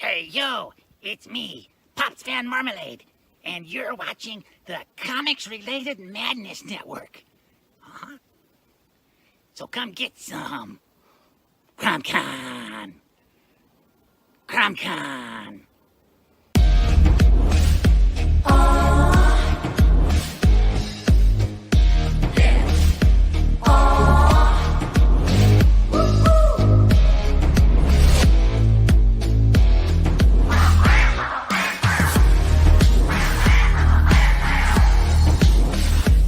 Hey, yo, it's me, Pops Van Marmalade, and you're watching the Comics-Related Madness Network. Uh-huh. So come get some. CromCon. CromCon.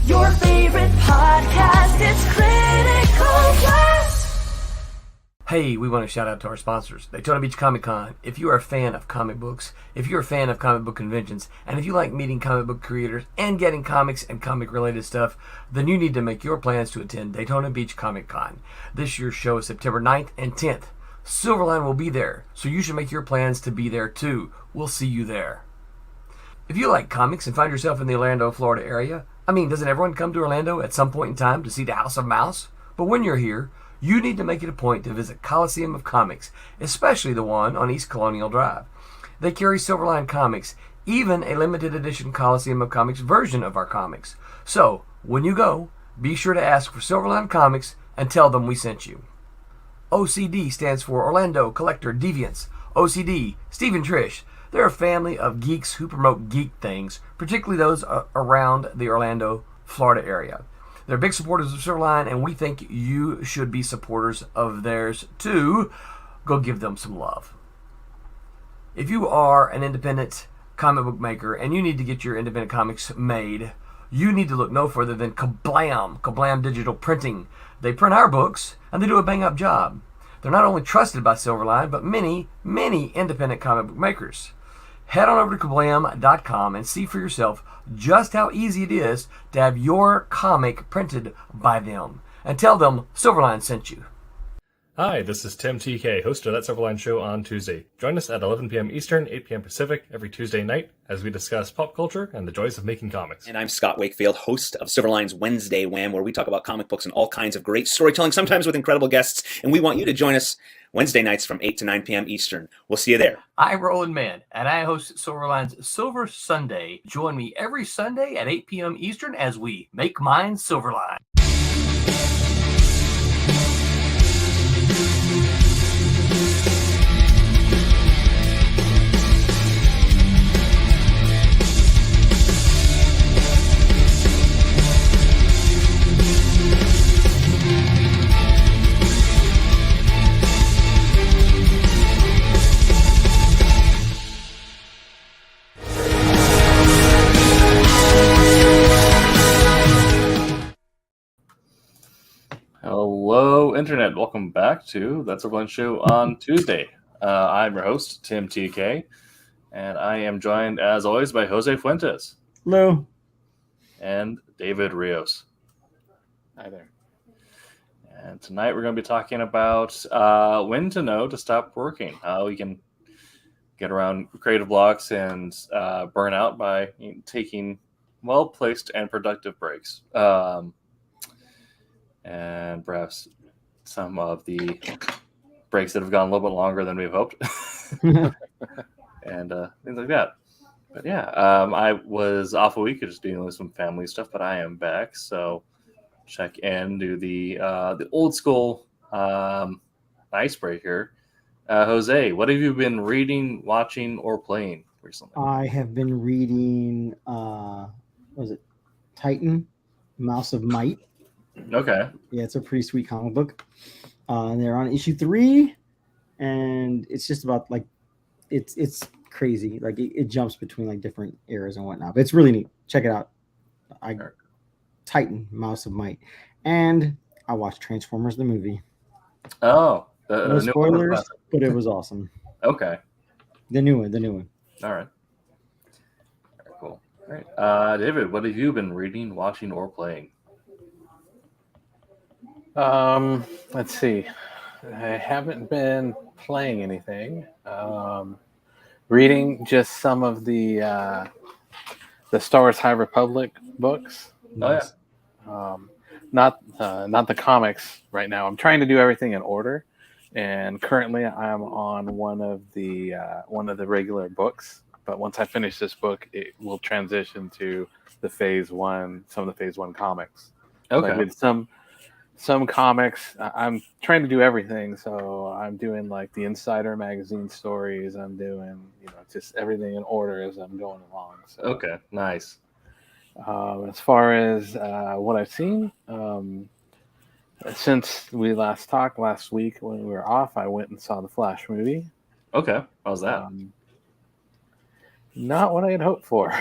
Your favorite podcast, it's Critical Blast. Hey, we want to shout out to our sponsors, Daytona Beach Comic Con. If you are a fan of comic books, if you're a fan of comic book conventions, and if you like meeting comic book creators and getting comics and comic-related stuff, then you need to make your plans to attend Daytona Beach Comic Con. This year's show is September 9th and 10th. Silverline will be there, so you should make your plans to be there too. We'll see you there. If you like comics and find yourself in the Orlando, Florida area, doesn't everyone come to Orlando at some point in time to see the House of Mouse? But when you're here, you need to make it a point to visit Coliseum of Comics, especially the one on East Colonial Drive. They carry Silverline comics, even a limited edition Coliseum of Comics version of our comics. So, when you go, be sure to ask for Silverline Comics and tell them we sent you. OCD stands for Orlando Collector Deviants. OCD, Steve and Trish. They're a family of geeks who promote geek things, particularly those around the Orlando, Florida area. They're big supporters of Silverline, and we think you should be supporters of theirs too. Go give them some love. If you are an independent comic book maker and you need to get your independent comics made, you need to look no further than Kablam Digital Printing. They print our books, and they do a bang-up job. They're not only trusted by Silverline, but many, many independent comic book makers. Head on over to Kablam.com and see for yourself just how easy it is to have your comic printed by them. And tell them Silverline sent you. Hi, this is Tim TK, host of That Silverline Show on Tuesday. Join us at 11 p.m. Eastern, 8 p.m. Pacific every Tuesday night as we discuss pop culture and the joys of making comics. And I'm Scott Wakefield, host of Silverline's Wednesday Wham, where we talk about comic books and all kinds of great storytelling, sometimes with incredible guests. And we want you to join us Wednesday nights from 8 to 9 p.m. Eastern. We'll see you there. I'm Roland Mann, and I host Silverline's Silver Sunday. Join me every Sunday at 8 p.m. Eastern as we make mine Silverline. Hello, Internet. Welcome back to That's Silverline Show on Tuesday. I'm your host, Tim TK, and I am joined, as always, by Jose Fuentes. Hello. And David Rios. Hi there. And tonight we're going to be talking about when to know to stop working, how we can get around creative blocks and burn out by taking well-placed and productive breaks. And perhaps some of the breaks that have gone a little bit longer than we've hoped, and things like that. But yeah, I was off a week just dealing with some family stuff, but I am back. So check in, do the old school icebreaker. Jose, what have you been reading, watching, or playing recently? I have been reading, Titan, Mouse of Might. Okay. Yeah, it's a pretty sweet comic book. And they're on issue 3, and it's just about it's crazy. Like it jumps between different eras and whatnot. But it's really neat. Check it out. Titan, Mouse of Might, and I watched Transformers the movie. Oh, no spoilers, but it was awesome. Okay. The new one. All right. Very cool. All right. David, what have you been reading, watching, or playing? Let's see. I haven't been playing anything. Reading just some of the Star Wars High Republic books. Nice. Oh, yeah. Not the comics right now. I'm trying to do everything in order. and currently I'm on one of the regular books. But once I finish this book, it will transition to the some of the phase 1 comics. So I Okay. did some comics. I'm trying to do everything. So I'm doing like the Insider magazine stories. I'm doing, just everything in order as I'm going along. So Okay. Nice. as far as what I've seen, since we last talked last week when we were off, I went and saw the Flash movie. Okay. How's that? Not what I had hoped for.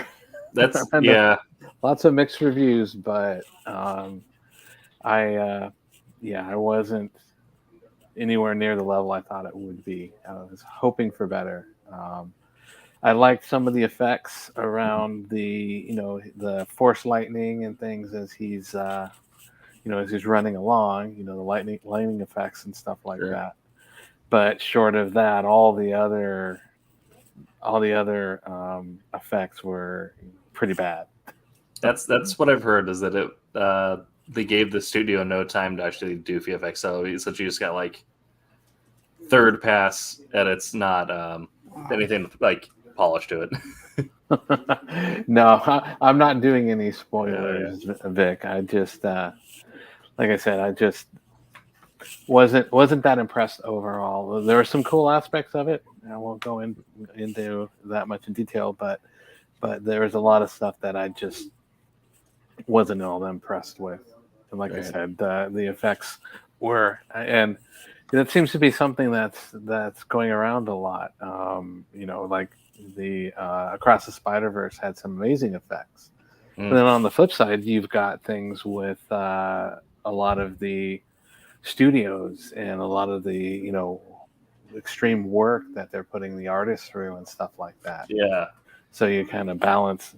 That's yeah. Lots of mixed reviews, but I wasn't anywhere near the level I thought it would be. I was hoping for better. I liked some of the effects around the force lightning and things as he's as he's running along. The lightning effects and stuff like Sure. that. But short of that, all the other effects were pretty bad. That's what I've heard is that they gave the studio no time to actually do VFX, so you just got like third pass edits, not anything like polished to it. No, I'm not doing any spoilers, Vic. I just, like I said, I just wasn't that impressed overall. There were some cool aspects of it. I won't go into that much in detail, but there was a lot of stuff that I just wasn't all that impressed with. And like I said, the effects were, and that seems to be something that's going around a lot. Like the Across the Spider-Verse had some amazing effects. But then on the flip side, you've got things with a lot of the studios and a lot of the extreme work that they're putting the artists through and stuff like that. Yeah. So you kind of balance.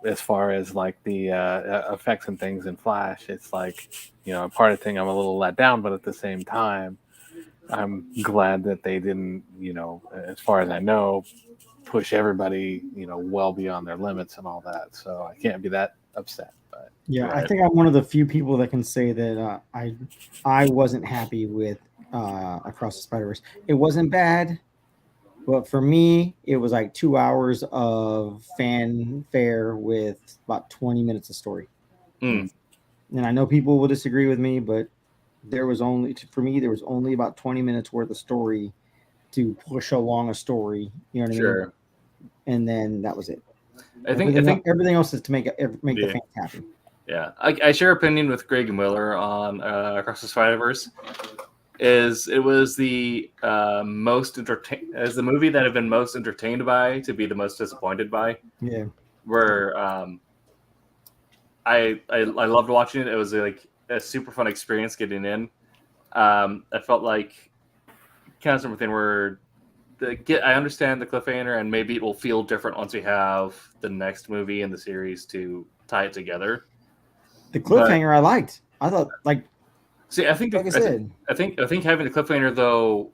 As far as like the effects and things in Flash, it's like part of the thing I'm a little let down, but at the same time, I'm glad that they didn't, as far as I know, push everybody, well beyond their limits and all that. So I can't be that upset. But yeah, I think I'm one of the few people that can say that I wasn't happy with Across the Spider-Verse. It wasn't bad, but for me, it was like 2 hours of fanfare with about 20 minutes of story. And I know people will disagree with me, but there was only about 20 minutes worth of story to push along a story. You know what I mean? And then that was it. I think everything else is to make the fans happy. Yeah, I share opinion with Greg Miller on Across the Spider-Verse. It was the most as the movie that I've been most entertained by to be the most disappointed by. Yeah, where I loved watching it. It was like a super fun experience getting in. I felt like kind of something where I understand the cliffhanger, and maybe it will feel different once we have the next movie in the series to tie it together. The cliffhanger I liked. I thought see, I think like I said, I think having the cliffhanger though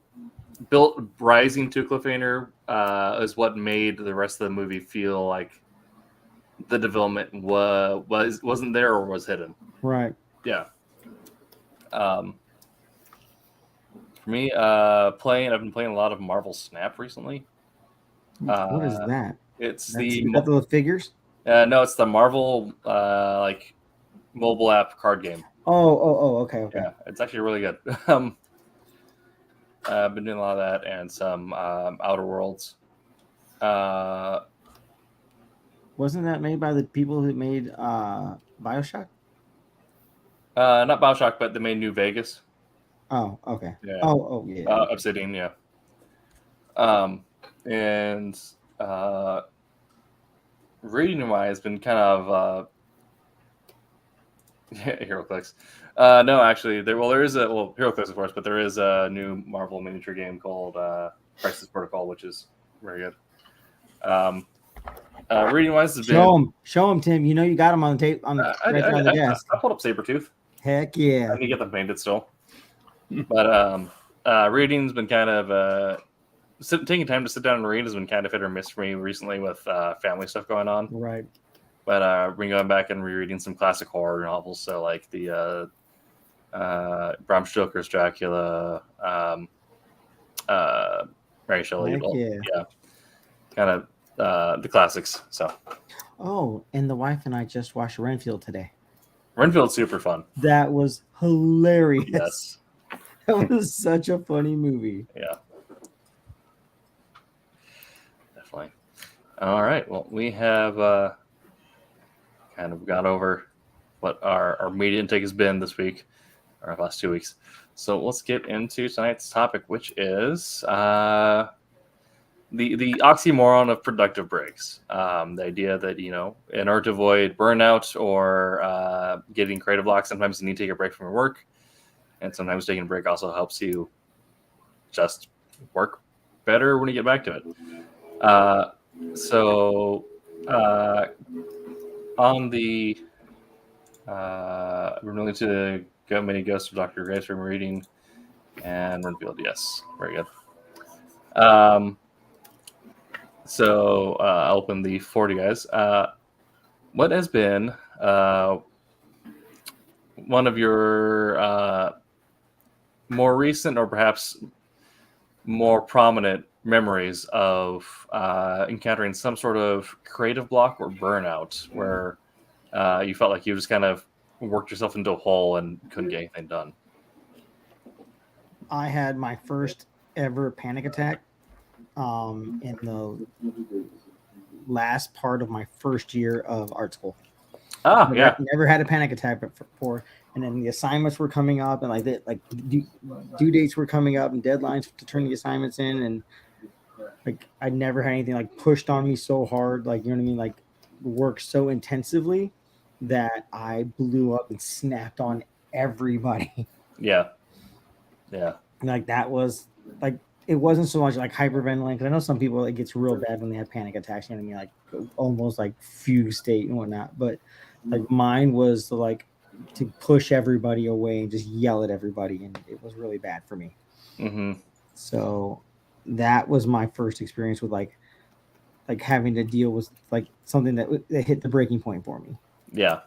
built rising to a cliffhanger is what made the rest of the movie feel like the development wasn't there or was hidden. Right. Yeah. For me, I've been playing a lot of Marvel Snap recently. What is that? It's the figures. No, it's the Marvel like mobile app card game. Okay. Yeah, it's actually really good. I've been doing a lot of that and some Outer Worlds. Wasn't that made by the people who made BioShock? Not BioShock, but they made New Vegas. Oh, okay. Yeah. Oh, yeah. Obsidian, yeah. And reading-wise, been kind of HeroClix. No, actually, there is HeroClix, of course, but there is a new Marvel miniature game called Crisis Protocol, which is very good. Reading-wise, has been show him, Tim. You got him on the tape on the desk. I pulled up Sabretooth. Heck yeah! I need to get them painted still. But reading's been kind of taking time to sit down and read has been kind of hit or miss for me recently with family stuff going on. Right. But we're going back and rereading some classic horror novels. So like the Bram Stoker's Dracula, Mary Shelley. Heck yeah. Yeah, kind of the classics. So Oh, and the wife and I just watched Renfield today. Renfield's super fun. That was hilarious. Yes. That was such a funny movie. Yeah. Definitely. All right. Well, we have kind of got over what our media intake has been this week, or last 2 weeks. So let's get into tonight's topic, which is the oxymoron of productive breaks. The idea that, in order to avoid burnout or getting creative block, sometimes you need to take a break from your work. And sometimes taking a break also helps you just work better when you get back to it. On the we're going to go many ghosts of Dr. Grace from reading and Renfield. Yes, very good. I'll open the 40 guys. What has been one of your more recent or perhaps more prominent memories of encountering some sort of creative block or burnout where you felt like you just kind of worked yourself into a hole and couldn't get anything done? I had my first ever panic attack in the last part of my first year of art school. Never had a panic attack before. And then the assignments were coming up, and due dates were coming up, and deadlines to turn the assignments in, and I never had anything pushed on me so hard, worked so intensively that I blew up and snapped on everybody. Yeah. That was it wasn't so much hyperventilating, because I know some people it gets real bad when they have panic attacks. Almost fugue state and whatnot. But mine was to push everybody away and just yell at everybody, and it was really bad for me. Mm-hmm. So that was my first experience with having to deal with something that hit the breaking point for me. Yeah,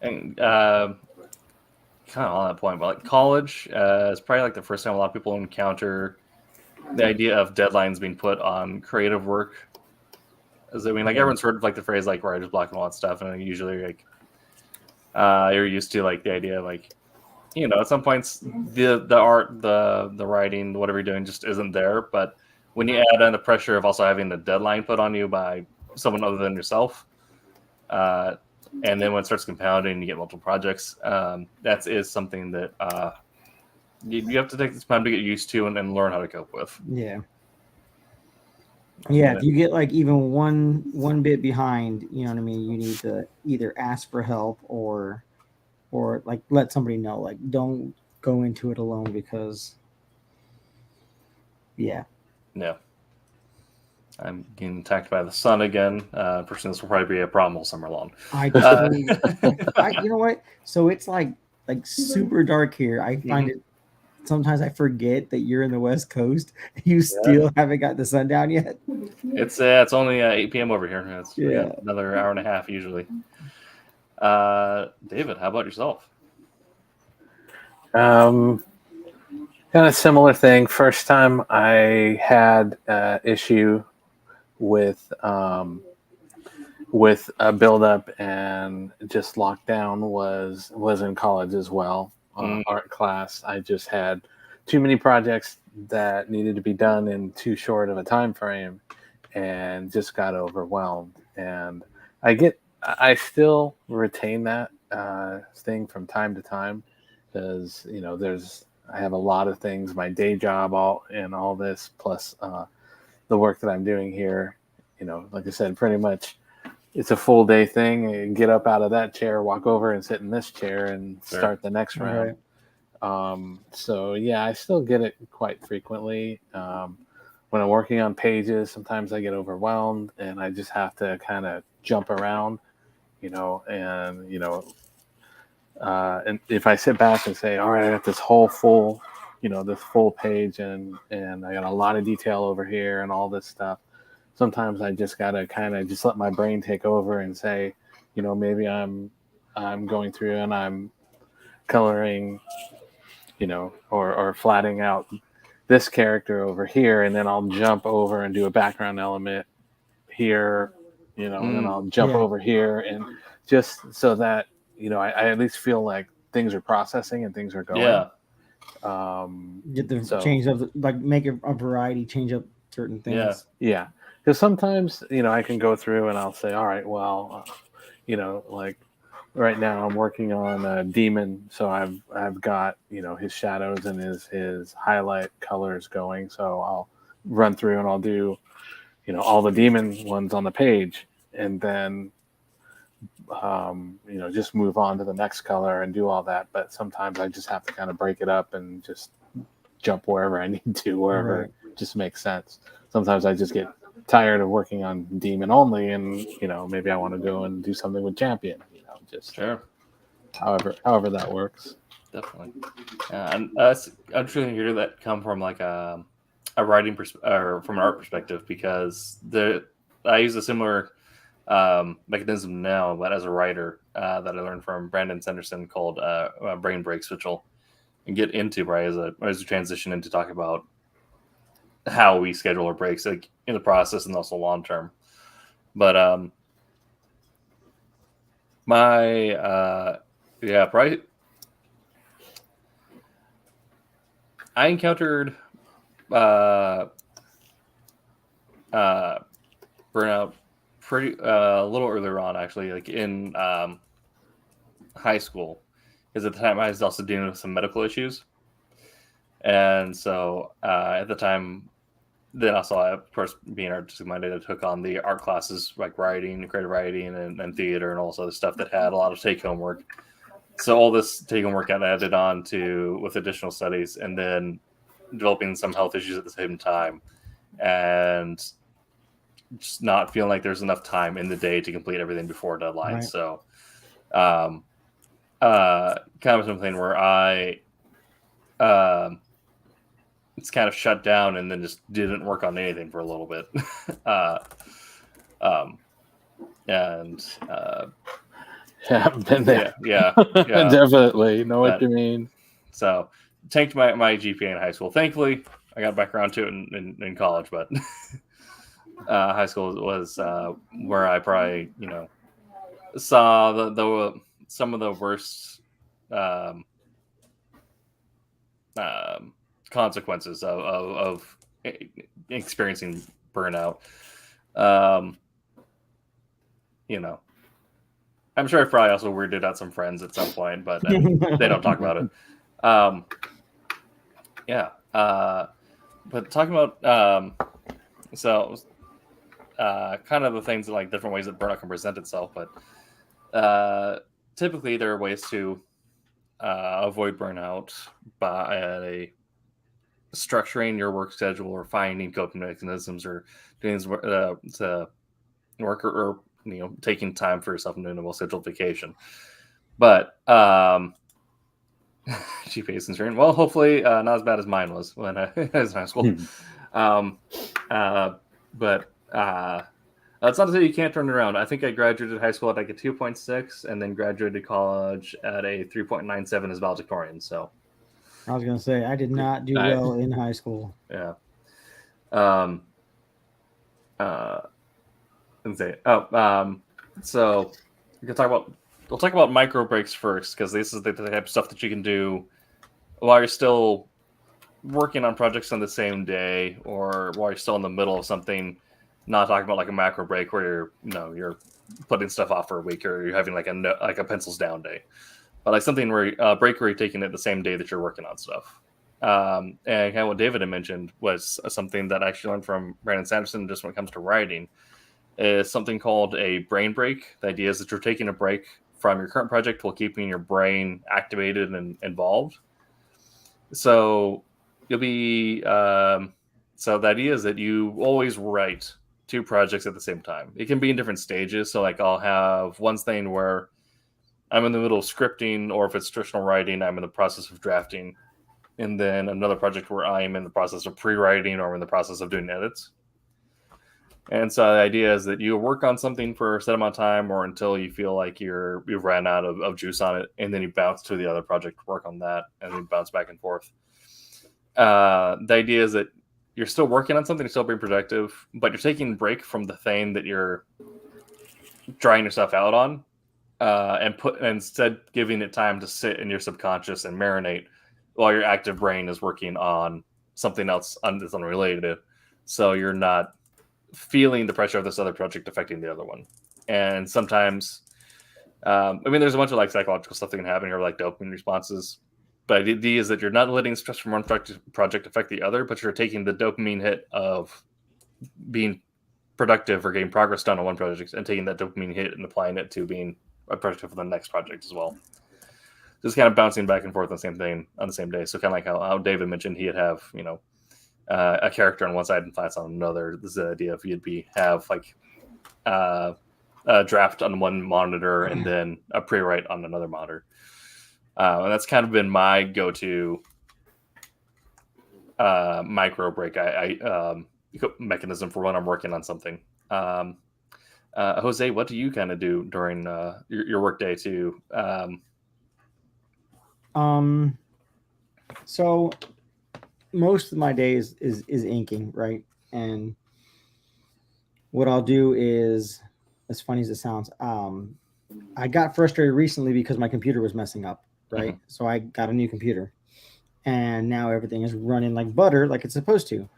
and kind of on that point, but college is probably the first time a lot of people encounter the idea of deadlines being put on creative work. Everyone's heard of the phrase writer's block and all that stuff, and usually you're used to the idea of at some points the art, the writing, whatever you're doing just isn't there. But when you add on the pressure of also having the deadline put on you by someone other than yourself, and then when it starts compounding and you get multiple projects, that is something that you have to take this time to get used to and learn how to cope with. Yeah. If you get even one bit behind, you need to either ask for help or let somebody know. Don't go into it alone, because I'm getting attacked by the sun again. Personally, this will probably be a problem all summer long. You know what? So it's super dark here. I find it. Sometimes I forget that you're in the West Coast. You still haven't got the sun down yet. It's only 8 p.m. over here. It's another hour and a half usually. David, how about yourself? Kind of similar thing. First time I had issue with a buildup and just lockdown was in college as well. Art class. I just had too many projects that needed to be done in too short of a time frame, and just got overwhelmed. And I still retain that thing from time to time, because I have a lot of things, my day job, all this, plus the work that I'm doing here. Like I said, pretty much it's a full day thing. You get up out of that chair, walk over and sit in this chair and start the next round. Right. I still get it quite frequently. When I'm working on pages, sometimes I get overwhelmed and I just have to kind of jump around, and if I sit back and say, all right, I got this whole full, this full page and I got a lot of detail over here and all this stuff. Sometimes I just gotta kind of just let my brain take over and say, maybe I'm going through and I'm coloring, or flattening out this character over here, and then I'll jump over and do a background element here, and then I'll jump over here, and just so that I at least feel like things are processing and things are going. Get the change of make a variety, change up certain things. Yeah. Because sometimes I can go through and I'll say, all right, well, like right now I'm working on a demon, so I've got his shadows and his highlight colors going, so I'll run through and I'll do all the demon ones on the page, and then just move on to the next color and do all that. But sometimes I just have to kind of break it up and just jump wherever I need to, wherever it just makes sense. Sometimes I just get tired of working on demon only, and maybe I want to go and do something with champion. Just however that works. Definitely. And I'm trying to hear that come from like a writing or from an art perspective, because I use a similar mechanism now, but as a writer that I learned from Brandon Sanderson, called brain breaks, which I'll get into right as we transition into talking about how we schedule our breaks, like in the process and also long term. But probably I encountered burnout pretty a little earlier on, actually, like in high school, because at the time I was also dealing with some medical issues, and so at the time, then also I, of course, being artistic minded, I took on the art classes like writing, creative writing, and theater, and also the stuff that had a lot of take home work. So all this take home work got added on to with additional studies, and then developing some health issues at the same time, and just not feeling like there's enough time in the day to complete everything before deadline. Right. So, kind of something where I, it's kind of shut down and then just didn't work on anything for a little bit. Yeah, I've been there. Yeah. Definitely know what you mean. So, tanked my GPA in high school. Thankfully, I got back around to it in college, but high school was where I probably saw the some of the worst consequences of experiencing burnout. I'm sure I probably also weirded out some friends at some point, but they don't talk about it. But talking about kind of the things, like different ways that burnout can present itself, but typically there are ways to avoid burnout by structuring your work schedule, or finding coping mechanisms, or doing to work, or taking time for yourself and doing a well-scheduled vacation. But GPA is concerned, well, hopefully not as bad as mine was when I was in high school. But that's not to say you can't turn it around. I think I graduated high school at like a 2.6, and then graduated college at a 3.97 as valedictorian. So I was going to say, I did not do well in high school. Yeah. So we'll talk about micro breaks first, because this is the type of stuff that you can do while you're still working on projects on the same day, or while you're still in the middle of something. Not talking about like a macro break where you're putting stuff off for a week, or you're having like a pencils down day, but like something where a break where you're taking it the same day that you're working on stuff. And kind of what David had mentioned was something that I actually learned from Brandon Sanderson, just when it comes to writing, is something called a brain break. The idea is that you're taking a break from your current project while keeping your brain activated and involved. So you'll be so the idea is that you always write 2 projects at the same time. It can be in different stages. So like I'll have one thing where I'm in the middle of scripting, or if it's traditional writing, I'm in the process of drafting. And then another project where I'm in the process of pre-writing, or I'm in the process of doing edits. And so the idea is that you work on something for a set amount of time, or until you feel like you've ran out of juice on it, and then you bounce to the other project to work on that, and then bounce back and forth. The idea is that you're still working on something, you're still being productive, but you're taking a break from the thing that you're drying yourself out on, and instead giving it time to sit in your subconscious and marinate while your active brain is working on something else that's unrelated. So you're not feeling the pressure of this other project affecting the other one. And sometimes, there's a bunch of like psychological stuff that can happen here, like dopamine responses. But the idea is that you're not letting stress from one project affect the other, but you're taking the dopamine hit of being productive or getting progress done on one project and taking that dopamine hit and applying it to being productive for the next project as well. Just kind of bouncing back and forth on the same thing on the same day. So kind of like how David mentioned, he'd have, a character on one side and fights on another. This is the idea if you'd have like a draft on one monitor and then a pre-write on another monitor. And that's kind of been my go-to micro break mechanism for when I'm working on something. Jose, what do you kind of do during your work day too? So most of my day is inking, right? And what I'll do is, as funny as it sounds, I got frustrated recently because my computer was messing up, right? Mm-hmm. So I got a new computer, and now everything is running like butter, like it's supposed to.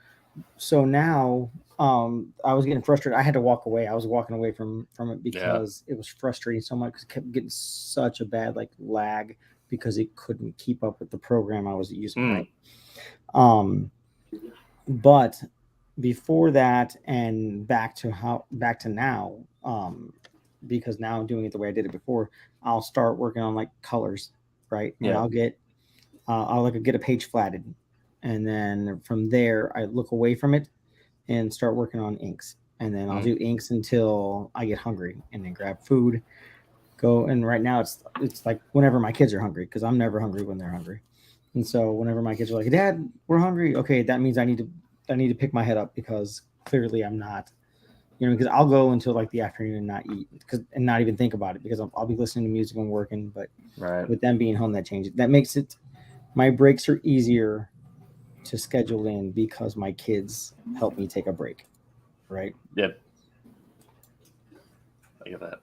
So now I was getting frustrated. I had to walk away. I was walking away from it because it was frustrating so much, because it kept getting such a bad like lag because it couldn't keep up with the program I was using. Right? But before that, and back to now, because now I'm doing it the way I did it before, I'll start working on like colors, right? And I'll get a page flatted, and then from there I look away from it and start working on inks, and then I'll do inks until I get hungry, and then grab food, go. And right now it's like whenever my kids are hungry, because I'm never hungry when they're hungry. And so whenever my kids are like, "Dad, we're hungry," okay, that means I need to pick my head up, because clearly I'm not, because I'll go until like the afternoon and not eat, and not even think about it, because I'll be listening to music and working. But with them being home, that makes it, my breaks are easier to schedule in because my kids help me take a break, right? Yep. I get that.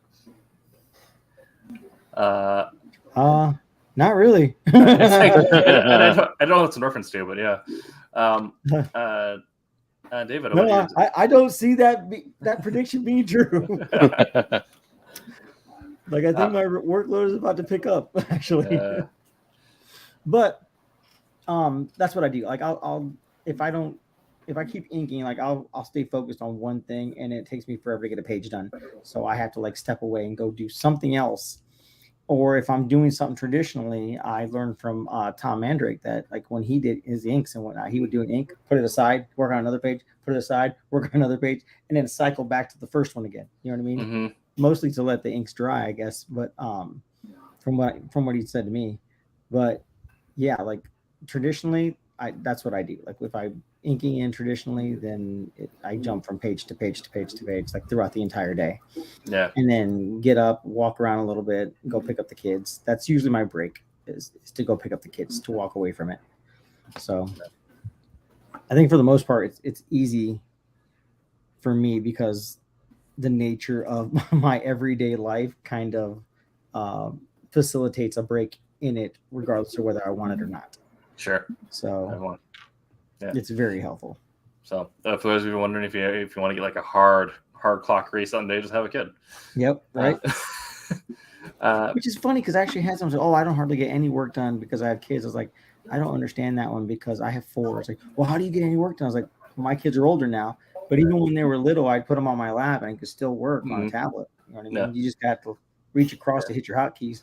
Not really. I don't know what it's in reference to, but yeah. David, no, I don't see that prediction being true. Like, I think my workload is about to pick up, actually. But that's what I do. Like, if I keep inking, like I'll stay focused on one thing, and it takes me forever to get a page done. So I have to like step away and go do something else. Or if I'm doing something traditionally, I learned from Tom Mandrake that like when he did his inks and whatnot, he would do an ink, put it aside, work on another page, put it aside, work on another page, and then cycle back to the first one again. You know what I mean? Mm-hmm. Mostly to let the inks dry, I guess. But from what he said to me, but yeah, like traditionally, that's what I do. Like if I'm inking in traditionally, then I jump from page to page to page to page, like throughout the entire day. Yeah. And then get up, walk around a little bit, go pick up the kids. That's usually my break, is to go pick up the kids, to walk away from it. So I think for the most part, it's easy for me because the nature of my everyday life kind of facilitates a break in it, regardless of whether I want it or not. Sure. So it's very helpful. So for those of you wondering if you want to get like a hard clock reset on day, just have a kid. Yep. Right. Which is funny because I actually had someone say, "Oh, I don't hardly get any work done because I have kids." I was like, I don't understand that one because I have 4. It's like, well, how do you get any work done? I was like, well, my kids are older now, but even when they were little, I'd put them on my lap and I could still work on a tablet. You know what I mean? Yeah. You just got to reach across to hit your hotkeys.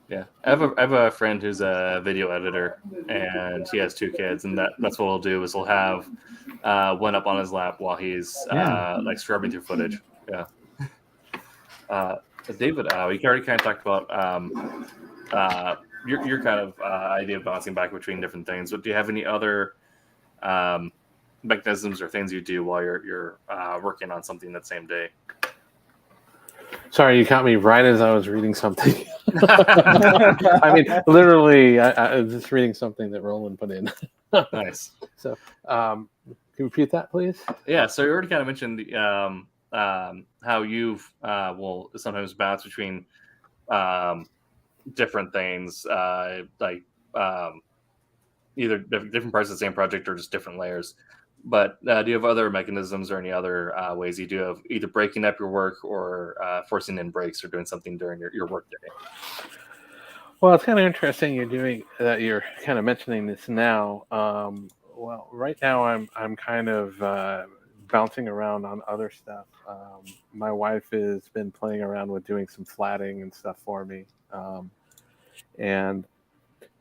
Yeah, I have a friend who's a video editor, and he has 2 kids, and that's what he'll do is he'll have one up on his lap while he's like scrubbing through footage. Yeah. David, we already kind of talked about your kind of idea of bouncing back between different things, but do you have any other mechanisms or things you do while you're working on something that same day. Sorry, you caught me right as I was reading something. I mean, literally, I was just reading something that Roland put in. Nice. So, can you repeat that, please? Yeah, so you already kind of mentioned how you've will sometimes bounce between different things, like either different parts of the same project or just different layers. But do you have other mechanisms or any other ways you do of either breaking up your work or forcing in breaks or doing something during your work day? Well, it's kind of interesting you're doing that. You're kind of mentioning this now. Well, right now I'm kind of bouncing around on other stuff. My wife has been playing around with doing some flatting and stuff for me, and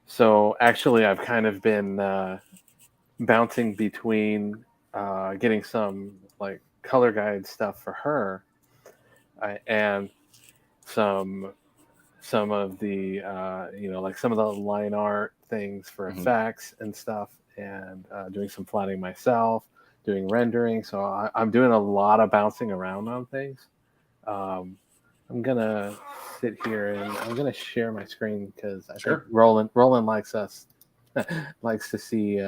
so actually I've kind of been bouncing between getting some like color guide stuff for her, and some of the like some of the line art things for effects and stuff, and doing some flatting myself, doing rendering. So I'm doing a lot of bouncing around on things. I'm gonna sit here and I'm gonna share my screen because I think Roland likes likes to see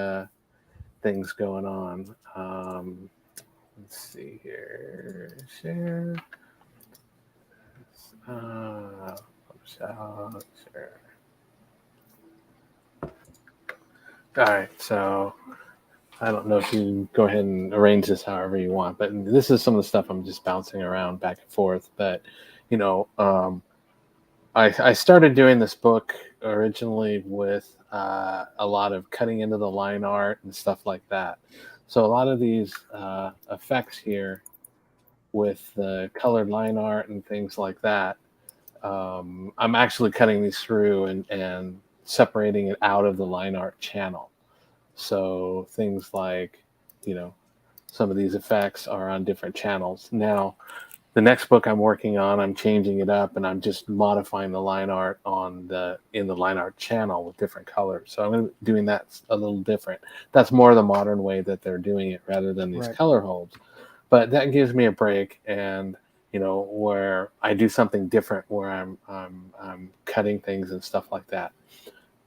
things going on. Let's see here, share. Sure. All right, so I don't know if you can go ahead and arrange this however you want, but this is some of the stuff I'm just bouncing around back and forth. But I started doing this book originally with a lot of cutting into the line art and stuff like that. So a lot of these effects here with the colored line art and things like that, I'm actually cutting these through and separating it out of the line art channel. So things like, some of these effects are on different channels. Now, the next book I'm working on, I'm changing it up and I'm just modifying the line art in the line art channel with different colors. So I'm going to be doing that a little different. That's more the modern way that they're doing it rather than these color holds. But that gives me a break, and where I do something different, where I'm cutting things and stuff like that.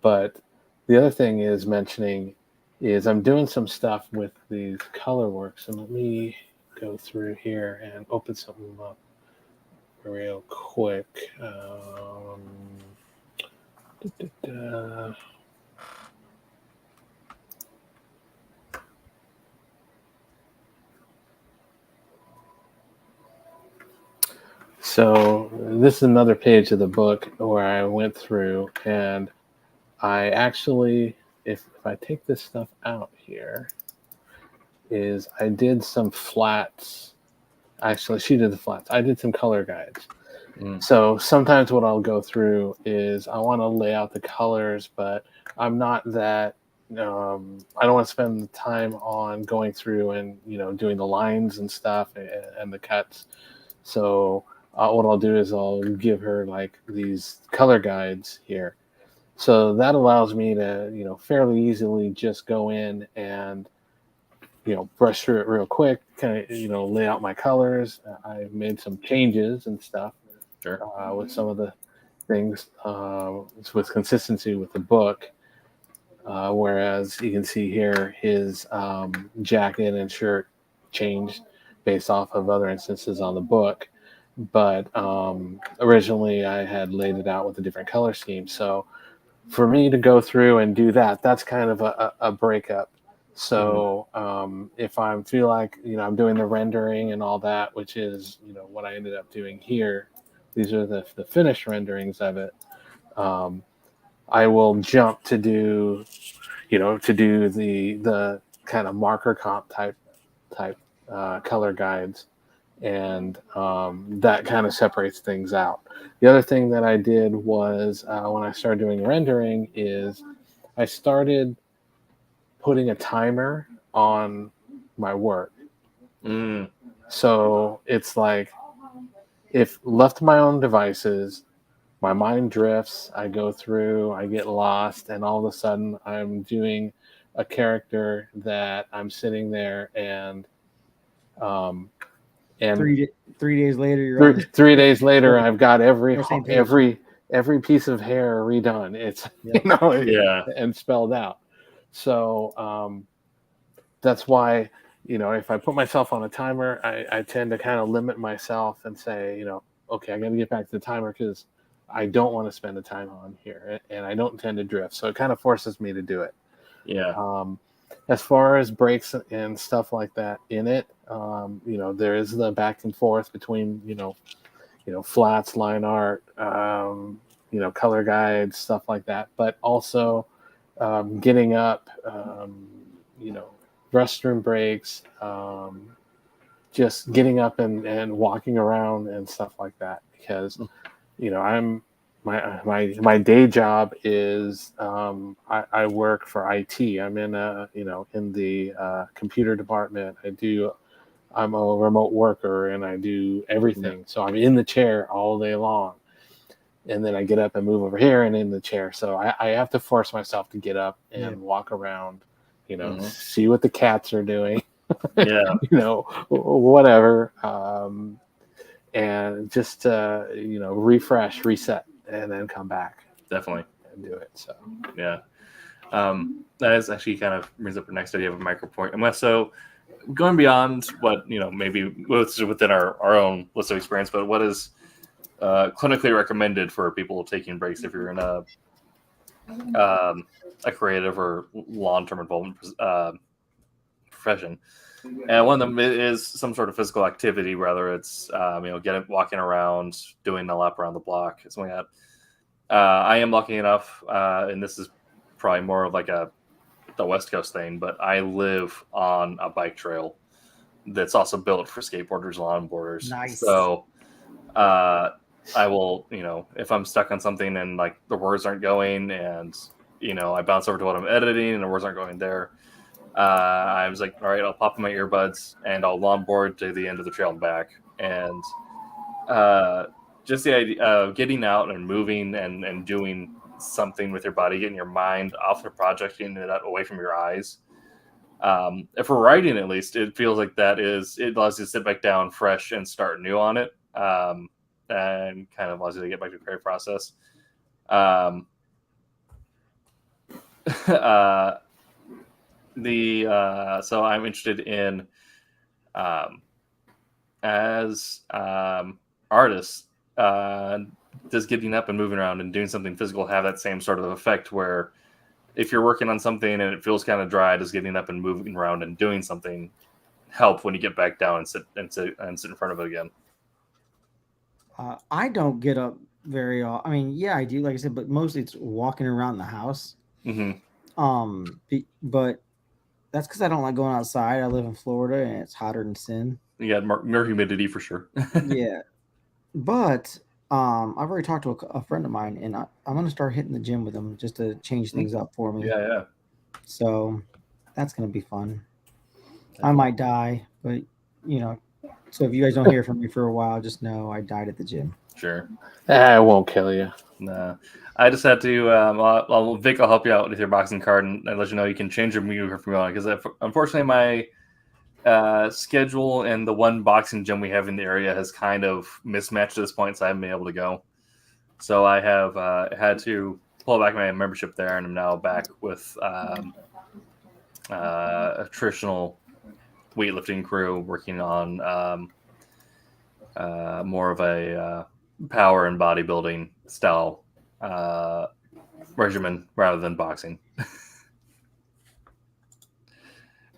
But the other thing is I'm doing some stuff with these color works, and let me go through here and open something up real quick. So this is another page of the book where I went through, and I actually, if I take this stuff out here, is I did some flats. Actually, she did the flats. I did some color guides. So sometimes what I'll go through is I want to lay out the colors, but I'm not that, I don't want to spend the time on going through and, doing the lines and stuff and the cuts. So what I'll do is I'll give her like these color guides here. So that allows me to, fairly easily just go in and, brush through it real quick, kind of, lay out my colors. I made some changes and stuff with some of the things with consistency with the book. Whereas you can see here, his jacket and shirt changed based off of other instances on the book. But originally I had laid it out with a different color scheme. So for me to go through and do that, that's kind of a breakup. So if I feel like, I'm doing the rendering and all that, which is, what I ended up doing here, these are the finished renderings of it. I will jump to do, the kind of marker comp type color guides. And that kind of separates things out. The other thing that I did was when I started doing rendering is I started putting a timer on my work. So it's like, if left to my own devices, my mind drifts, I go through, I get lost, and all of a sudden I'm doing a character that I'm sitting there and 3 days later, you're on the 3 days later, I've got every same page. every piece of hair redone. It's Yep. Yeah. and spelled out. So that's why, if I put myself on a timer, I tend to kind of limit myself and say, okay, I got to get back to the timer because I don't want to spend the time on here, and I don't tend to drift. So it kind of forces me to do it. Yeah. As far as breaks and stuff like that in it, there is the back and forth between, flats, line art, color guides, stuff like that. But also getting up, restroom breaks, just getting up and walking around and stuff like that. Because, I'm my day job is I work for IT. I'm in in the computer department. I'm a remote worker and I do everything. So I'm in the chair all day long, and then I get up and move over here and in the chair. So I have to force myself to get up and walk around, see what the cats are doing, whatever, and just refresh, reset, and then come back. Definitely. And do it. So yeah. That is actually kind of brings up the next idea of a micro point. So going beyond what, maybe what's within our own list of experience, but what is clinically recommended for people taking breaks if you're in a creative or long-term involvement profession? And one of them is some sort of physical activity, whether it's walking around, doing a lap around the block, something like that. I am lucky enough, and this is probably more of like the West Coast thing, but I live on a bike trail that's also built for skateboarders and longboarders. Nice. So I will, if I'm stuck on something and like the words aren't going and, I bounce over to what I'm editing and the words aren't going there, I was like, all right, I'll pop in my earbuds and I'll longboard to the end of the trail and back. And just the idea of getting out and moving and doing something with your body, getting your mind off the project, getting it away from your eyes. If we're writing, at least, it feels like it allows you to sit back down fresh and start new on it. And kind of allows you to get back to the creative process. So I'm interested in, as artists, does getting up and moving around and doing something physical have that same sort of effect where if you're working on something and it feels kind of dry, does getting up and moving around and doing something help when you get back down and sit in front of it again? I don't get up very often. I mean, yeah, I do, like I said, but mostly it's walking around the house. Mm-hmm. But that's because I don't like going outside. I live in Florida and it's hotter than sin. You got more humidity for sure. Yeah, but I've already talked to a friend of mine, and I'm gonna start hitting the gym with him just to change things up for me. Yeah. So that's gonna be fun. I might die, but so if you guys don't hear from me for a while, just know I died at the gym. Sure. I won't kill you. Nah. I just had to. Vic, I'll help you out with your boxing card and let you know you can change your move if you want. Because unfortunately, my schedule and the one boxing gym we have in the area has kind of mismatched at this point, so I haven't been able to go. So I have had to pull back my membership there, and I'm now back with a traditional weightlifting crew working on more of a power and bodybuilding style regimen rather than boxing.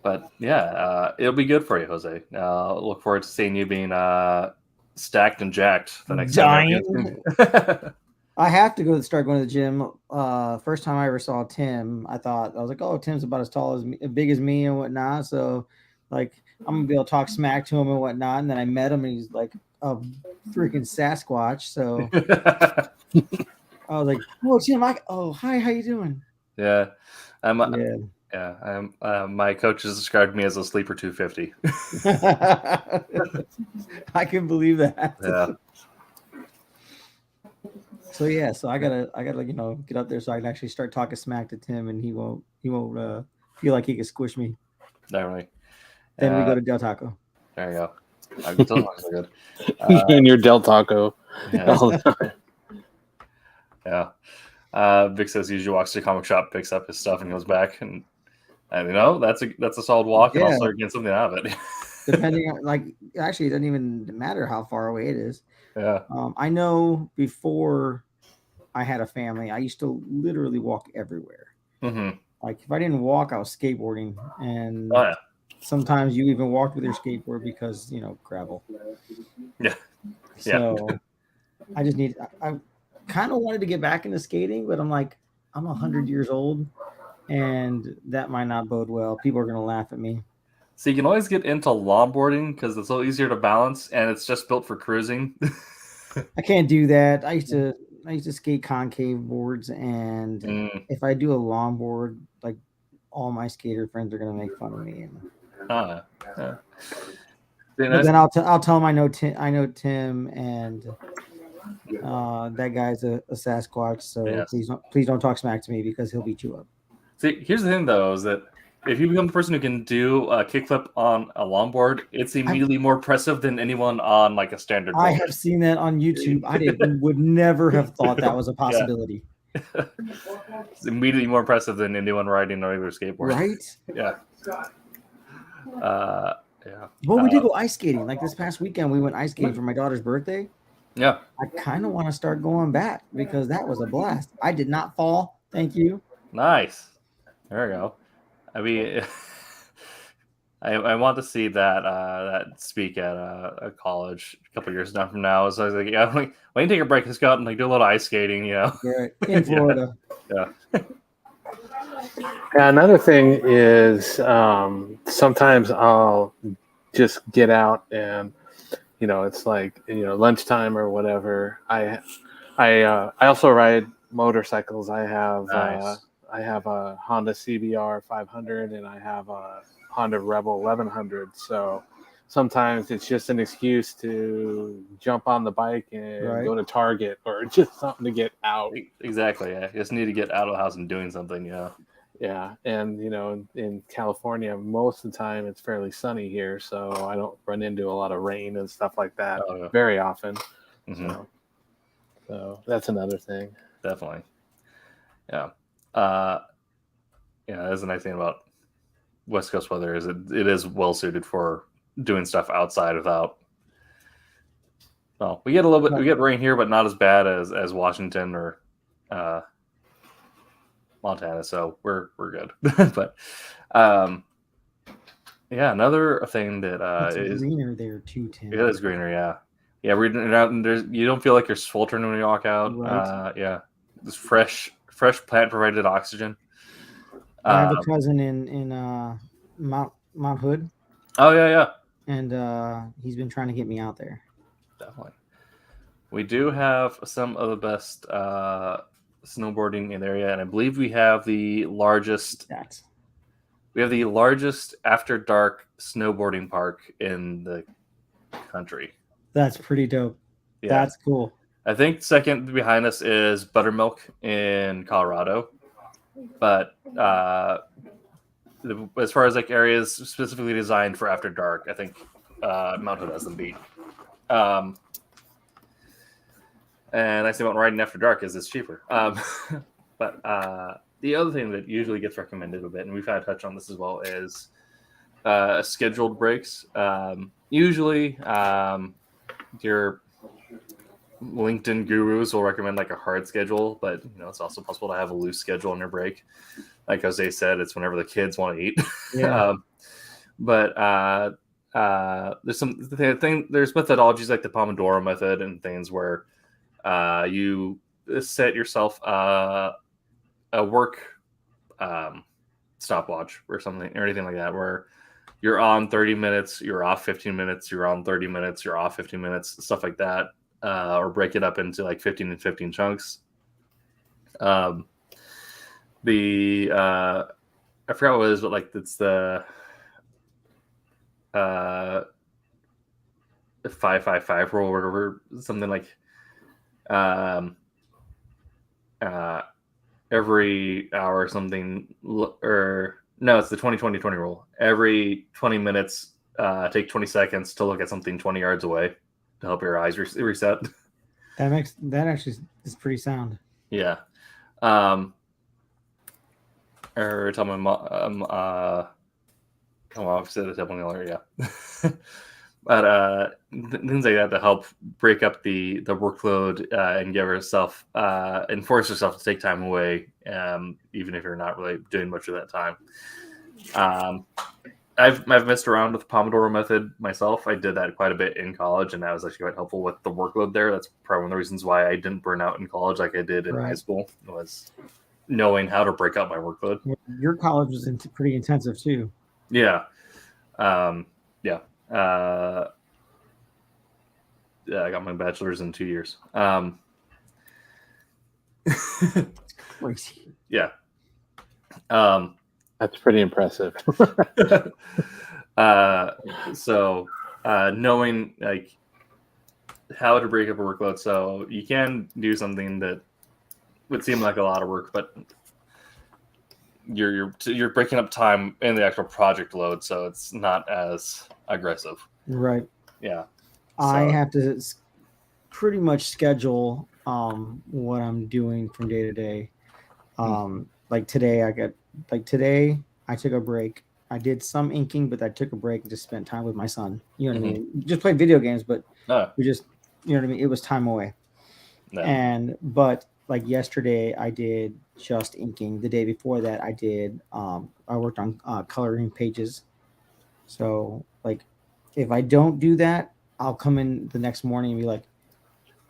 But yeah, it'll be good for you, Jose. Look forward to seeing you being stacked and jacked the next time. I have to start going to the gym. First time I ever saw Tim, I was like, oh, Tim's about as tall as me, big as me and whatnot. So like, I'm gonna be able to talk smack to him and whatnot. And then I met him and he's like a freaking Sasquatch. So I was like, oh, Tim, hi, how you doing? Yeah. My coach has described me as a sleeper 250. I can believe that. Yeah. So I gotta get up there so I can actually start talking smack to Tim, and he won't feel like he could squish me. Definitely. Then we go to Del Taco. There you go. Del Tacos are good. And your Del Taco. Yeah. all the time. Yeah. Vic says he usually walks to the comic shop, picks up his stuff, and goes back. And you know, that's a solid walk, and Yeah. also getting something out of it. Depending on, like, actually, it doesn't even matter how far away it is. Yeah. I know before I had a family, I used to literally walk everywhere. Mm-hmm. Like, if I didn't walk, I was skateboarding, and Oh yeah. sometimes you even walked with your skateboard because, you know, gravel. Yeah. So I just need, I kind of wanted to get back into skating, but I'm like, I'm 100 years old, and that might not bode well. People are going to laugh at me. So you can always get into longboarding because it's a little easier to balance, and it's just built for cruising. I can't do that. I used to skate concave boards, and if I do a longboard, like, all my skater friends are going to make fun of me. And, yeah. but then I'll tell them I know Tim, and that guy's a Sasquatch. So Yes. please don't talk smack to me because he'll beat you up. See, here's the thing though, is that if you become the person who can do a kickflip on a longboard, it's immediately more impressive than anyone on like a standard board. I have seen that on YouTube. Would never have thought that was a possibility. It's immediately more impressive than anyone riding a regular skateboard. Right? Yeah. Yeah. Well, we did go ice skating. Like this past weekend, we went ice skating for my daughter's birthday. Yeah. I kind of want to start going back because that was a blast. I did not fall. Thank you. Nice. There we go. I mean, I want to see that speak at a college a couple years down from now. So I was like, yeah, like, when you take a break, let's go out and like do a little ice skating, you know? Right. In Florida. Yeah. Another thing is sometimes I'll just get out and, you know, it's like, you know, lunchtime or whatever. I also ride motorcycles. I have Nice. I have a Honda CBR 500 and I have a Honda Rebel 1100. So sometimes it's just an excuse to jump on the bike and go to Target or just something to get out. Exactly. Yeah. You just need to get out of the house and doing something. Yeah. Yeah. And, you know, in California, most of the time it's fairly sunny here. So I don't run into a lot of rain and stuff like that very often. Mm-hmm. So that's another thing. Definitely. Yeah. Yeah, that's the nice thing about West Coast weather is it is well suited for doing stuff outside without. Well, we get a little bit, we get rain here, but not as bad as Washington or Montana, so we're good. But yeah, another thing that it's greener there too, Tim. It is greener, yeah. Yeah, we're out and you don't feel like you're sweltering when you walk out. Right. Yeah, it's fresh plant provided oxygen. I have a cousin in Mount Hood. Oh yeah. And he's been trying to get me out there. Definitely. We do have some of the best snowboarding in the area, and I believe we have the largest. We have the largest after dark snowboarding park in the country. That's pretty dope. Yeah. That's cool. I think second behind us is Buttermilk in Colorado, but as far as like areas specifically designed for after dark, I think Mount Hood has them beat. And I say about riding after dark is it's cheaper. But the other thing that usually gets recommended a bit, and we've had a touch on this as well, is scheduled breaks. Usually, your LinkedIn gurus will recommend like a hard schedule, but you know it's also possible to have a loose schedule on your break. Like Jose said, it's whenever the kids want to eat. Yeah. But there's there's methodologies like the Pomodoro method and things where you set yourself a work stopwatch or something or anything like that, where you're on 30 minutes, you're off 15 minutes, you're on 30 minutes, you're off 15 minutes, stuff like that. Or break it up into like 15 and 15 chunks. I forgot what it is, but like it's the 5-5-5 rule or whatever, something like every hour or something, or No, it's the 20-20-20 rule. Every 20 minutes, take 20 seconds to look at something 20 yards away to help your eyes reset. That actually is pretty sound. Yeah. Or tell my mom. I've said this definitely earlier. Yeah. But things like that to help break up the workload and give herself and force yourself to take time away, even if you're not really doing much of that time. I've messed around with the Pomodoro method myself. I did that quite a bit in college, and that was actually quite helpful with the workload there. That's probably one of the reasons why I didn't burn out in college like I did in high school, was knowing how to break up my workload. Your college was pretty intensive too. Yeah. Yeah. Yeah, I got my bachelor's in 2 years. Crazy. Yeah. That's pretty impressive. So knowing like how to break up a workload, so you can do something that would seem like a lot of work, but you're breaking up time in the actual project load, so it's not as aggressive. Right. Yeah. I have to pretty much schedule what I'm doing from day to day. Like today, I took a break. I did some inking, but I took a break and just spent time with my son. You know what I mean? Just played video games, but we just, you know what I mean? It was time away. No. But like yesterday, I did just inking. The day before that, I worked on coloring pages. So like, if I don't do that, I'll come in the next morning and be like,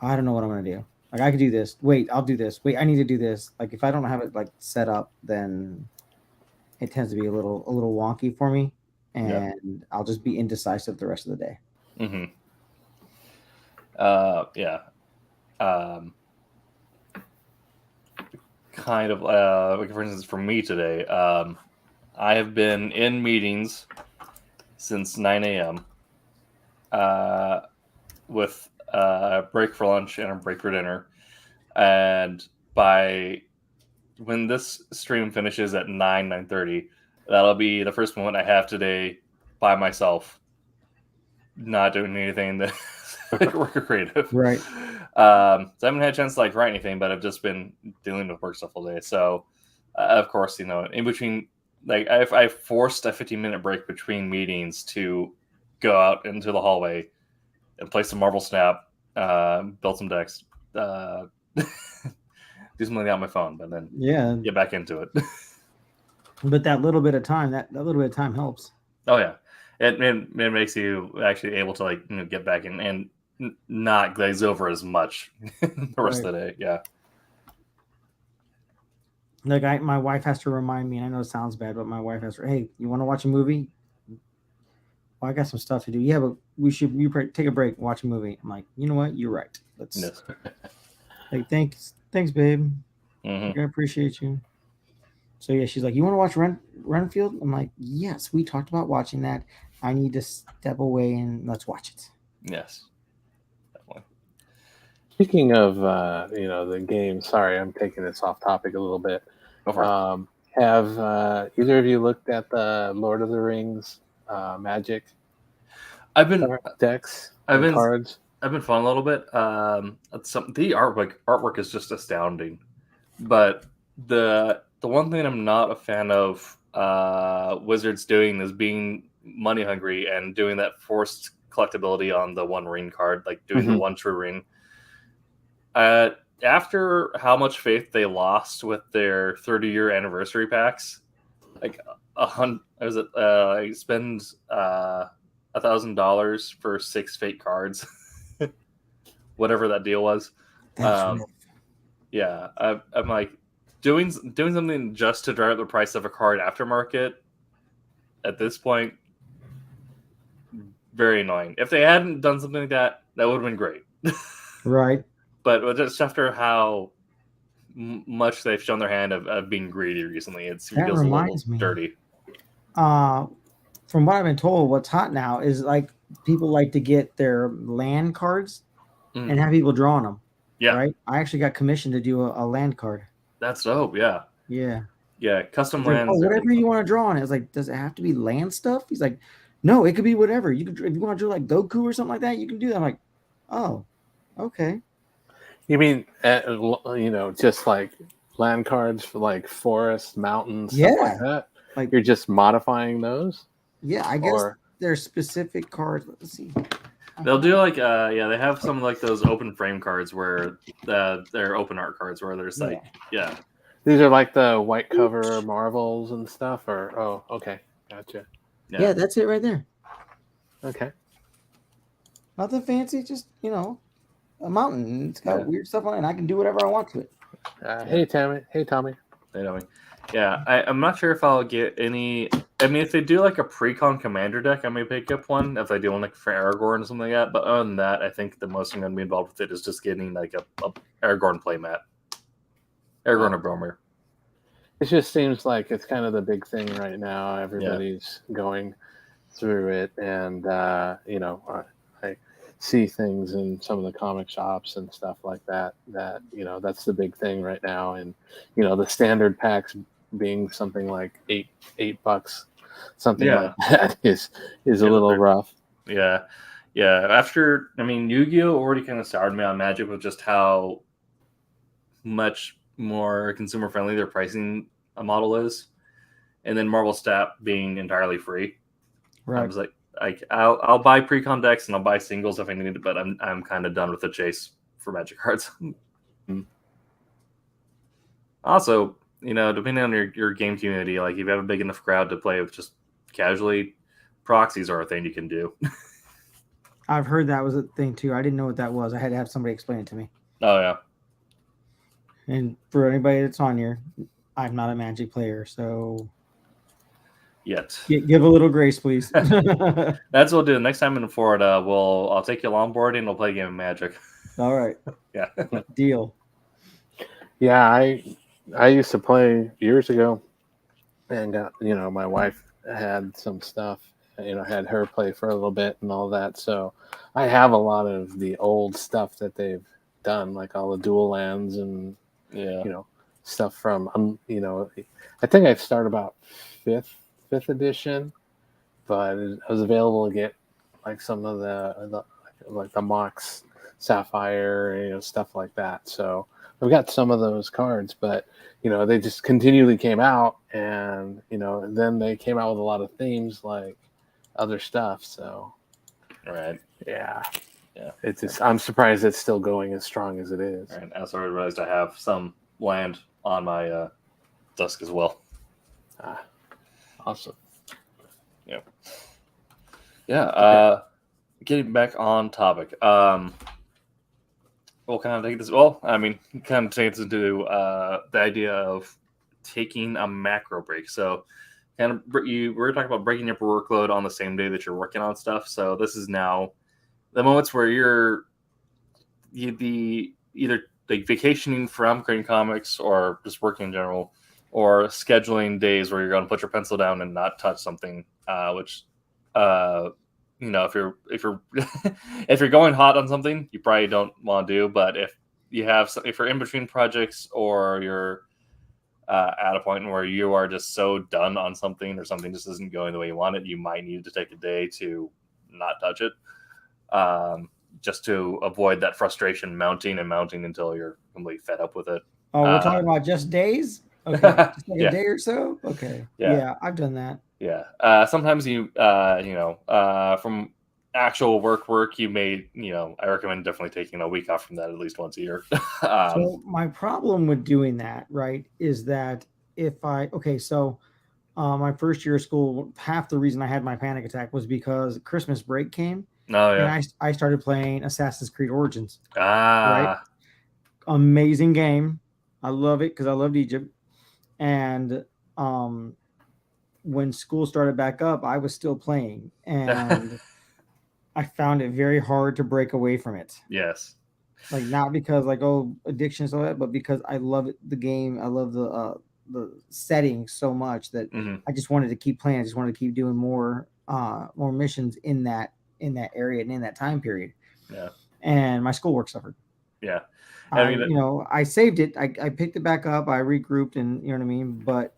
I don't know what I'm going to do. Like, I could do this. Wait, I'll do this. Wait, I need to do this. Like, if I don't have it like set up, then it tends to be a little wonky for me, and I'll just be indecisive the rest of the day. Yeah. Kind of like, for instance, for me today, I have been in meetings since 9 a.m. With a break for lunch and a break for dinner, and by when this stream finishes at 9:30, that'll be the first moment I have today by myself, not doing anything that work or creative. Right. So I haven't had a chance to like write anything, but I've just been dealing with work stuff all day. So of course, in between, like I forced a 15-minute break between meetings to go out into the hallway and play some Marvel Snap, build some decks, do something on my phone, but then get back into it. But that little bit of time, that little bit of time helps. Oh yeah, it makes you actually able to like get back in and not glaze over as much the rest of the day. Yeah. Like my wife has to remind me, and I know it sounds bad, but my wife has to, hey, you want to watch a movie? Well, I got some stuff to do. Yeah, but we take a break and watch a movie. I'm like, you know what? You're right. Let's like, thanks, babe. I appreciate you. So yeah, she's like, you want to watch Renfield? I'm like, yes, we talked about watching that. I need to step away and let's watch it. Yes, definitely. Speaking of the game, sorry, I'm taking this off topic a little bit. Have either of you looked at the Lord of the Rings Magic? I've been decks. Cards. I've been fun a little bit. The artwork is just astounding, but the one thing I'm not a fan of Wizards doing is being money hungry and doing that forced collectability on the one ring card, like doing the one true ring. After how much faith they lost with their 30-year anniversary packs, like I spend $1,000 for 6 fake cards, whatever that deal was. Yeah, I'm like doing something just to drive up the price of a card aftermarket. At this point, very annoying. If they hadn't done something like that, that would have been great. Right. But just after how much they've shown their hand of being greedy recently, it feels a little dirty. From what I've been told, what's hot now is like people like to get their land cards and have people draw on them. Yeah. Right. I actually got commissioned to do a land card. That's dope. Yeah. Yeah. Yeah, custom He's like, lands. oh, whatever you want to draw on it. I was like, does it have to be land stuff? He's like, no, it could be whatever. You could, if you want to draw like Goku or something like that, you can do that. I'm like, oh, okay. You mean, just like land cards for like forest, mountains, stuff like Yeah. that? Like, You're just modifying those? yeah, I guess Or there's specific cards. Let's see. They'll do like they have some like those open frame cards where they're open art cards where there's like these are like the white cover marvels and stuff? Or okay, gotcha. Yeah, that's it right there. Okay. Nothing fancy, just a mountain. It's got weird stuff on it, and I can do whatever I want to it. Hey, Tommy. Hey, Tommy. Hey, Tommy. Yeah, I'm not sure if I'll get any. I mean, if they do like a pre-con commander deck, I may pick up one. If they do one like for Aragorn or something like that. But other than that, I think the most I'm going to be involved with it is just getting like a Aragorn playmat. Aragorn or Boromir. It just seems like it's kind of the big thing right now. Everybody's going through it, and I see things in some of the comic shops and stuff like that. That's the big thing right now, and the standard packs being something like $8, something like that is a little rough. Yeah. After Yu-Gi-Oh already kind of soured me on Magic with just how much more consumer friendly their pricing model is, and then Marvel Snap being entirely free. Right. I was like I'll buy pre-con decks and I'll buy singles if I need it, but I'm kind of done with the chase for Magic cards. Also, depending on your game community, like if you have a big enough crowd to play with just casually, proxies are a thing you can do. I've heard that was a thing too. I didn't know what that was. I had to have somebody explain it to me. Oh yeah. And for anybody that's on here, I'm not a Magic player, so yet. Give a little grace, please. That's what we'll do. Next time in Florida, I'll take you longboarding and we'll play a game of Magic. All right. Yeah. Deal. Yeah, I used to play years ago, and my wife had some stuff. Had her play for a little bit and all that. So I have a lot of the old stuff that they've done, like all the dual lands and stuff from I think I started about fifth edition, but it was available to get like some of the Mox Sapphire, stuff like that. So I've got some of those cards, but they just continually came out, and then they came out with a lot of themes like other stuff. So yeah. It's just, I'm surprised it's still going as strong as it is. Right. I also realized I have some land on my desk as well. Awesome. Getting back on topic. We'll kind of take this. Well, kind of take this into the idea of taking a macro break. So, we're talking about breaking up your workload on the same day that you're working on stuff. So this is now the moments where you'd be either like vacationing from creating comics or just working in general, or scheduling days where you're going to put your pencil down and not touch something, which if you're if you're going hot on something, you probably don't want to do. But if you're in between projects, or you're at a point where you are just so done on something, or something just isn't going the way you want it, you might need to take a day to not touch it, just to avoid that frustration mounting until you're completely fed up with it. Oh, we're talking about just days? Okay. Just like a day or so? Okay. Yeah, I've done that. Yeah. Sometimes from actual work, you may, I recommend definitely taking a week off from that at least once a year. So my problem with doing that, right, is that my first year of school, half the reason I had my panic attack was because Christmas break came. Oh, yeah. And I started playing Assassin's Creed Origins. Right? Amazing game. I love it because I loved Egypt. And when school started back up, I was still playing. And I found it very hard to break away from it. Yes. Like, not because addiction and all that, but because I love it, the game. I love the setting so much that I just wanted to keep playing. I just wanted to keep doing more missions in that area and in that time period. Yeah. And my schoolwork suffered. Yeah. I saved it. I picked it back up. I regrouped, and you know what I mean? But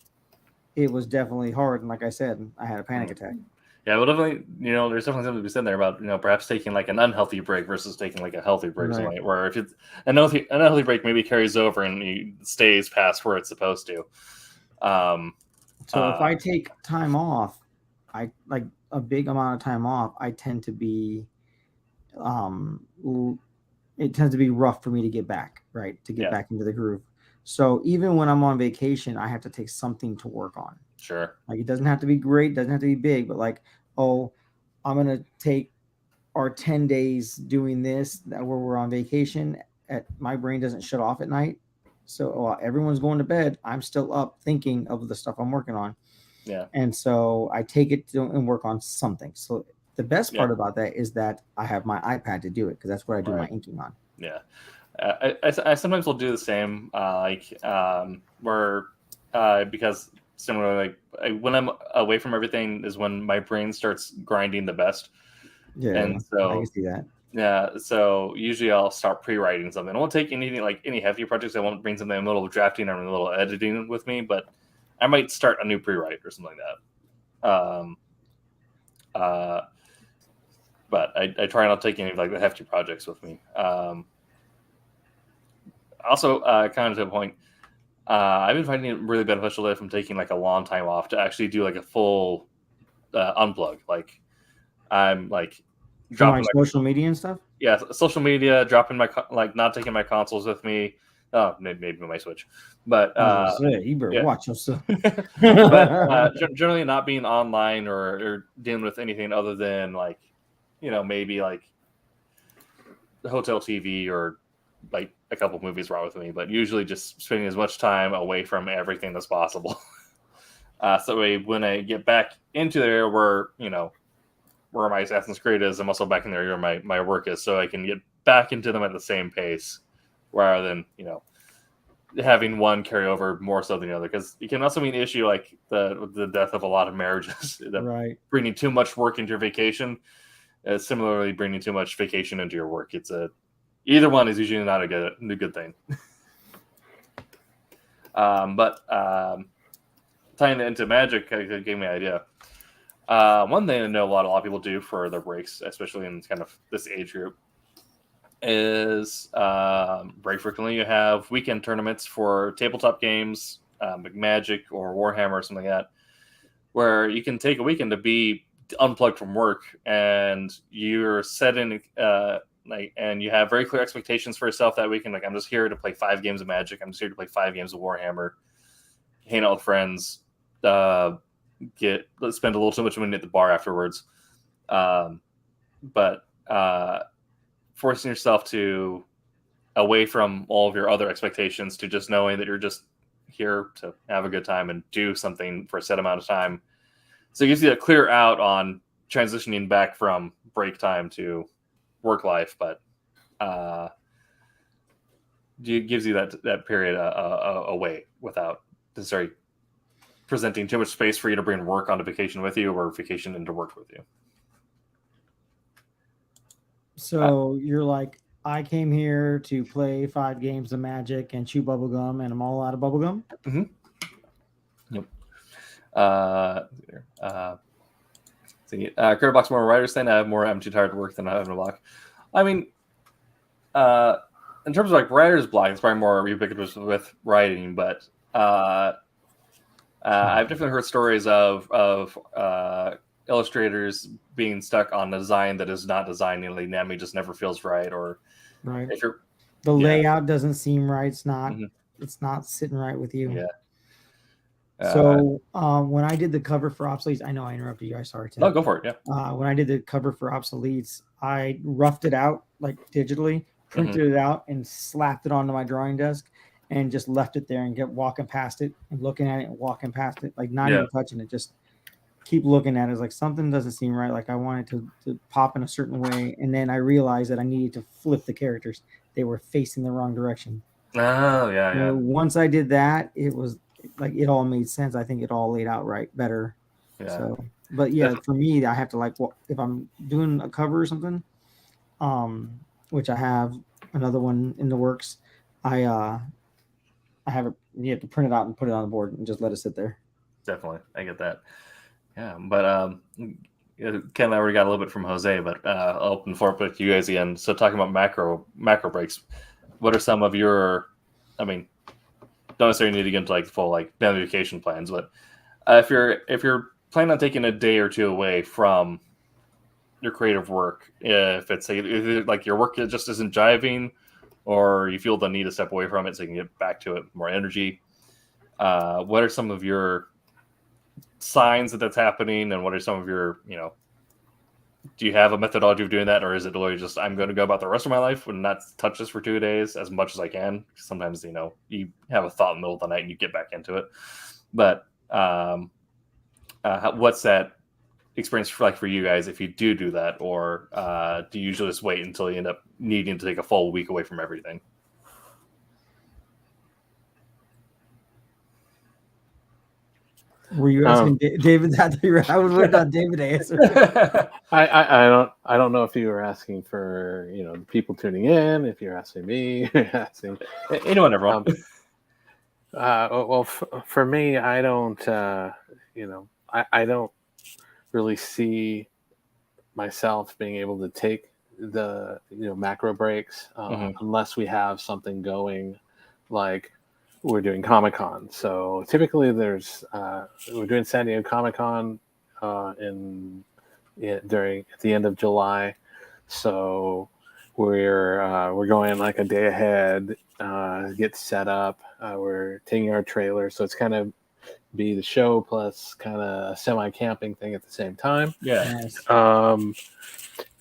it was definitely hard. And like I said, I had a panic attack. Yeah, well, definitely, there's definitely something to be said there about, perhaps taking like an unhealthy break versus taking like a healthy break. Right. Right. Where if it's an unhealthy break, maybe carries over and stays past where it's supposed to. So if I take time off, I like a big amount of time off, I tend to be, it tends to be rough for me to get back, right? To get back into the groove. So even when I'm on vacation, I have to take something to work on. Sure. Like it doesn't have to be great, doesn't have to be big, but like, oh, I'm gonna take our 10 days doing this where we're on vacation. My brain doesn't shut off at night. So while everyone's going to bed, I'm still up thinking of the stuff I'm working on. Yeah. And so I take it and work on something. So the best part about that is that I have my iPad to do it because that's what I do my inking on. Yeah. I sometimes will do the same, because similarly, when I'm away from everything is when my brain starts grinding the best. Yeah, and so I can see that. Yeah, so usually I'll start pre-writing something. I won't take anything like any heavy projects. I won't bring something in the middle of drafting or in the middle of editing with me, but I might start a new pre-write or something like that. But I try not to take any of like the hefty projects with me. Also, kind of to a point, I've been finding it really beneficial if I'm taking like a long time off to actually do like a full unplug. Like I'm like dropping my social media and stuff. Yeah, social media, dropping not taking my consoles with me. Oh, maybe my Switch, but you better watch yourself. But generally not being online or dealing with anything other than like, maybe like the hotel TV or like a couple movies wrong with me, but usually just spending as much time away from everything as possible. So when I get back into there where my Assassin's Creed is, I'm also back in there where my work is, so I can get back into them at the same pace rather than, having one carry over more so than the other. Because it can also be an issue like the death of a lot of marriages, that bringing too much work into your vacation, similarly bringing too much vacation into your work. Either one is usually not a good thing. But tying it into Magic gave me an idea. One thing I know a lot of people do for their breaks, especially in kind of this age group, is break frequently. You have weekend tournaments for tabletop games, like Magic or Warhammer or something like that, where you can take a weekend to be unplugged from work, and you're set in and you have very clear expectations for yourself that weekend. Like, I'm just here to play 5 games of Magic. I'm just here to play 5 games of Warhammer, hang out with friends, let's spend a little too much money at the bar afterwards. But forcing yourself to away from all of your other expectations to just knowing that you're just here to have a good time and do something for a set amount of time. So it gives you a clear out on transitioning back from break time to work life, but it gives you that period away without necessarily presenting too much space for you to bring work onto vacation with you or vacation into work with you. So you're like, I came here to play 5 games of Magic and chew bubblegum, and I'm all out of bubblegum? Mm-hmm. Yep. Critter Block's more writers thing. I have more. I'm too tired to work than I have in a block. I mean, in terms of like writer's block, it's probably more ubiquitous with writing, but I've definitely heard stories of illustrators being stuck on a design that is not designed, and Nami just never feels right, or if you're layout doesn't seem right. It's not. Mm-hmm. It's not sitting right with you. Yeah. So when I did the cover for Obsoletes, I know I interrupted you. I'm sorry, Tim. No, go for it. Yeah. When I did the cover for Obsoletes, I roughed it out like digitally, printed it out, and slapped it onto my drawing desk, and just left it there and kept walking past it and looking at it and walking past it, like not even touching it, just keep looking at it. It's like something doesn't seem right. Like I wanted to pop in a certain way, and then I realized that I needed to flip the characters. They were facing the wrong direction. Oh yeah, yeah. Once I did that, it was like it all made sense. I think it all laid out better. Yeah. So, but yeah, for me, I have to if I'm doing a cover or something, which I have another one in the works. I have it. You have to print it out and put it on the board and just let it sit there. Definitely, I get that. Yeah, but Ken and I already got a little bit from Jose, but I'll open the floor up with you guys again. So talking about macro breaks, what are some of your? I mean, don't necessarily need to get into like full like vacation plans, but if you're planning on taking a day or two away from your creative work, if it's like your work just isn't jiving, or you feel the need to step away from it so you can get back to it with more energy, what are some of your signs that that's happening, and what are some of your, do you have a methodology of doing that, or is it literally just I'm going to go about the rest of my life and not touch this for 2 days as much as I can? Sometimes you have a thought in the middle of the night and you get back into it, but what's that experience like for you guys if you do that, or do you usually just wait until you end up needing to take a full week away from everything? Were you asking David that? I would would not David to answer. I don't know if you were asking for the people tuning in, if you're asking me, asking anyone, everyone. Well, for me, I don't I don't really see myself being able to take the macro breaks unless we have something going, like we're doing Comic-Con. So typically we're doing San Diego Comic-Con at the end of July. So we're going like a day ahead, get set up. We're taking our trailer, so it's kind of be the show plus kind of a semi-camping thing at the same time. Yeah. Nice.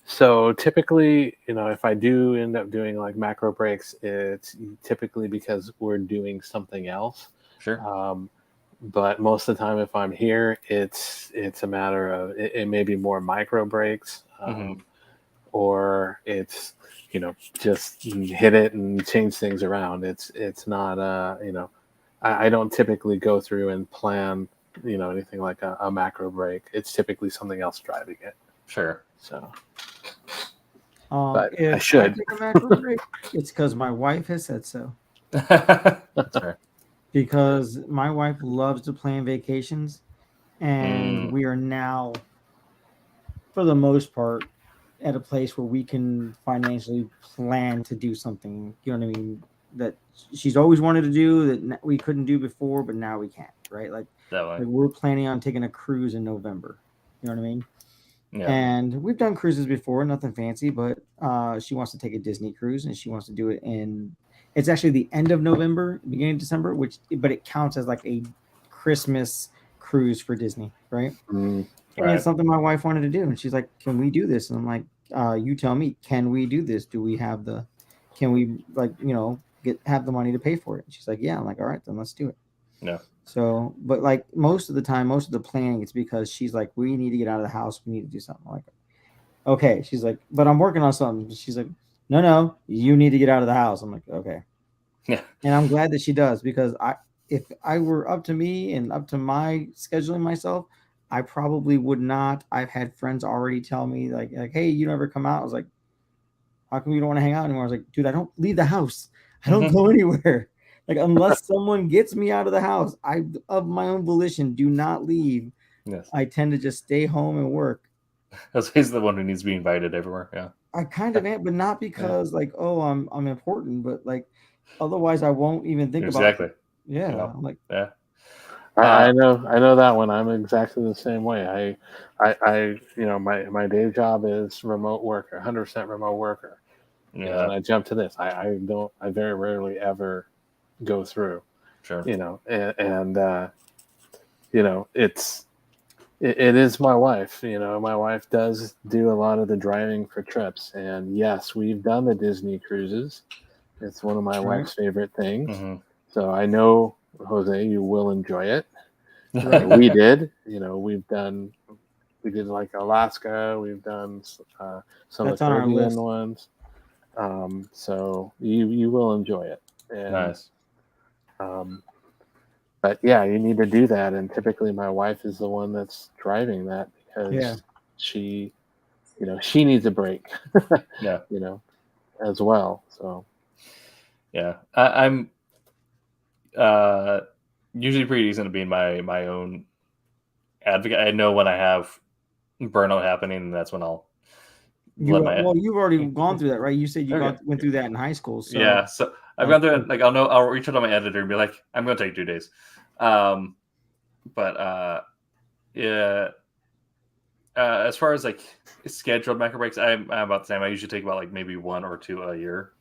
So typically, if I do end up doing like macro breaks, it's typically because we're doing something else. Sure. But most of the time, if I'm here, it's a matter of it may be more micro breaks, or it's just hit it and change things around. It's not I don't typically go through and plan anything like a macro break. It's typically something else driving it. Sure. So. But I should. take a macro break, it's because my wife has said so. That's fair. Because my wife loves to plan vacations, and we are now, for the most part, at a place where we can financially plan to do something. You know what I mean? That she's always wanted to do that we couldn't do before, but now we can. Right? Like we're planning on taking a cruise in November. You know what I mean? Yeah. And we've done cruises before, nothing fancy, but she wants to take a Disney cruise, and she wants to do it it's actually the end of November, beginning of December, but it counts as like a Christmas cruise for Disney, right? Mm, and it's something my wife wanted to do, and she's like, can we do this? And I'm like, you tell me, can we do this? Can we have the money to pay for it? And she's like, yeah. I'm like, all right, then let's do it. Yeah. So, but like most of the time, most of the planning, it's because she's like, we need to get out of the house. We need to do something. I'm like, okay. She's like, but I'm working on something. She's like, no, you need to get out of the house. I'm like, okay. Yeah. And I'm glad that she does, because if I were up to me and up to my scheduling myself, I probably would not. I've had friends already tell me like, hey, you never come out. I was like, how come you don't want to hang out anymore? I was like, dude, I don't leave the house. I don't go anywhere. Like, unless someone gets me out of the house, I, of my own volition, do not leave. Yes. I tend to just stay home and work. He's the one who needs to be invited everywhere. Yeah. I kind of am, but not because like, oh, I'm important, but like, otherwise I won't even think about it. Yeah. Yeah. I'm like, yeah. I know that one. I'm exactly the same way. I my day job is remote worker, 100% remote worker. Yeah. And I jump to this. I very rarely ever go through. Sure. It is my wife. My wife does do a lot of the driving for trips, and yes, we've done the Disney cruises. It's one of my wife's favorite things. Mm-hmm. So I know, Jose, you will enjoy it. We did. We did like Alaska. We've done some of the Caribbean ones. So you will enjoy it. And, nice. But yeah, you need to do that. And typically my wife is the one that's driving that, because she needs a break. Yeah. As well. So yeah, I'm usually pretty decent at being my own advocate. I know when I have burnout happening, that's when I'll You've already gone through that, right? You said you went through that in high school. So yeah, so I've gone through it. Like I'll reach out to my editor and be like, I'm going to take 2 days. Yeah. As far as like scheduled macro breaks, I'm about the same. I usually take about like maybe 1 or 2 a year.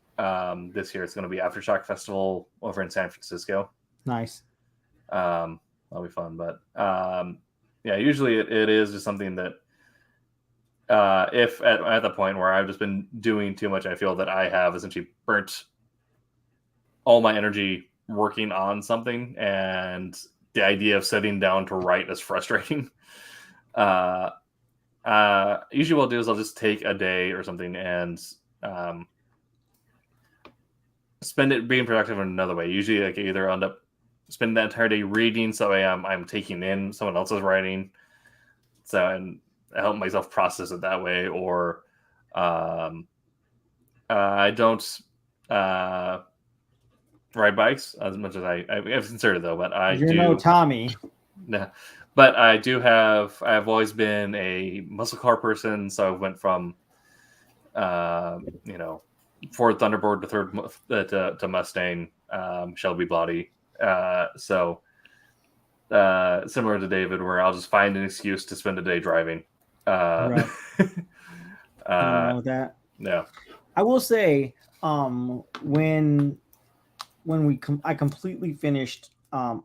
This year it's going to be Aftershock Festival over in San Francisco. Nice. That'll be fun. But yeah, usually it is just something that if at the point where I've just been doing too much, I feel that I have essentially burnt all my energy working on something, and the idea of sitting down to write is frustrating. Usually what I'll do is I'll just take a day or something and spend it being productive in another way. Usually I can either end up spending that entire day reading, so I'm taking in someone else's writing, so and I help myself process it that way, or I don't ride bikes as much as I've considered though, but You're no Tommy. Nah. But I've always been a muscle car person, so I went from Ford Thunderbird to Mustang, Shelby body. So similar to David, where I'll just find an excuse to spend a day driving. Right. That. Yeah. I will say, when I completely finished doing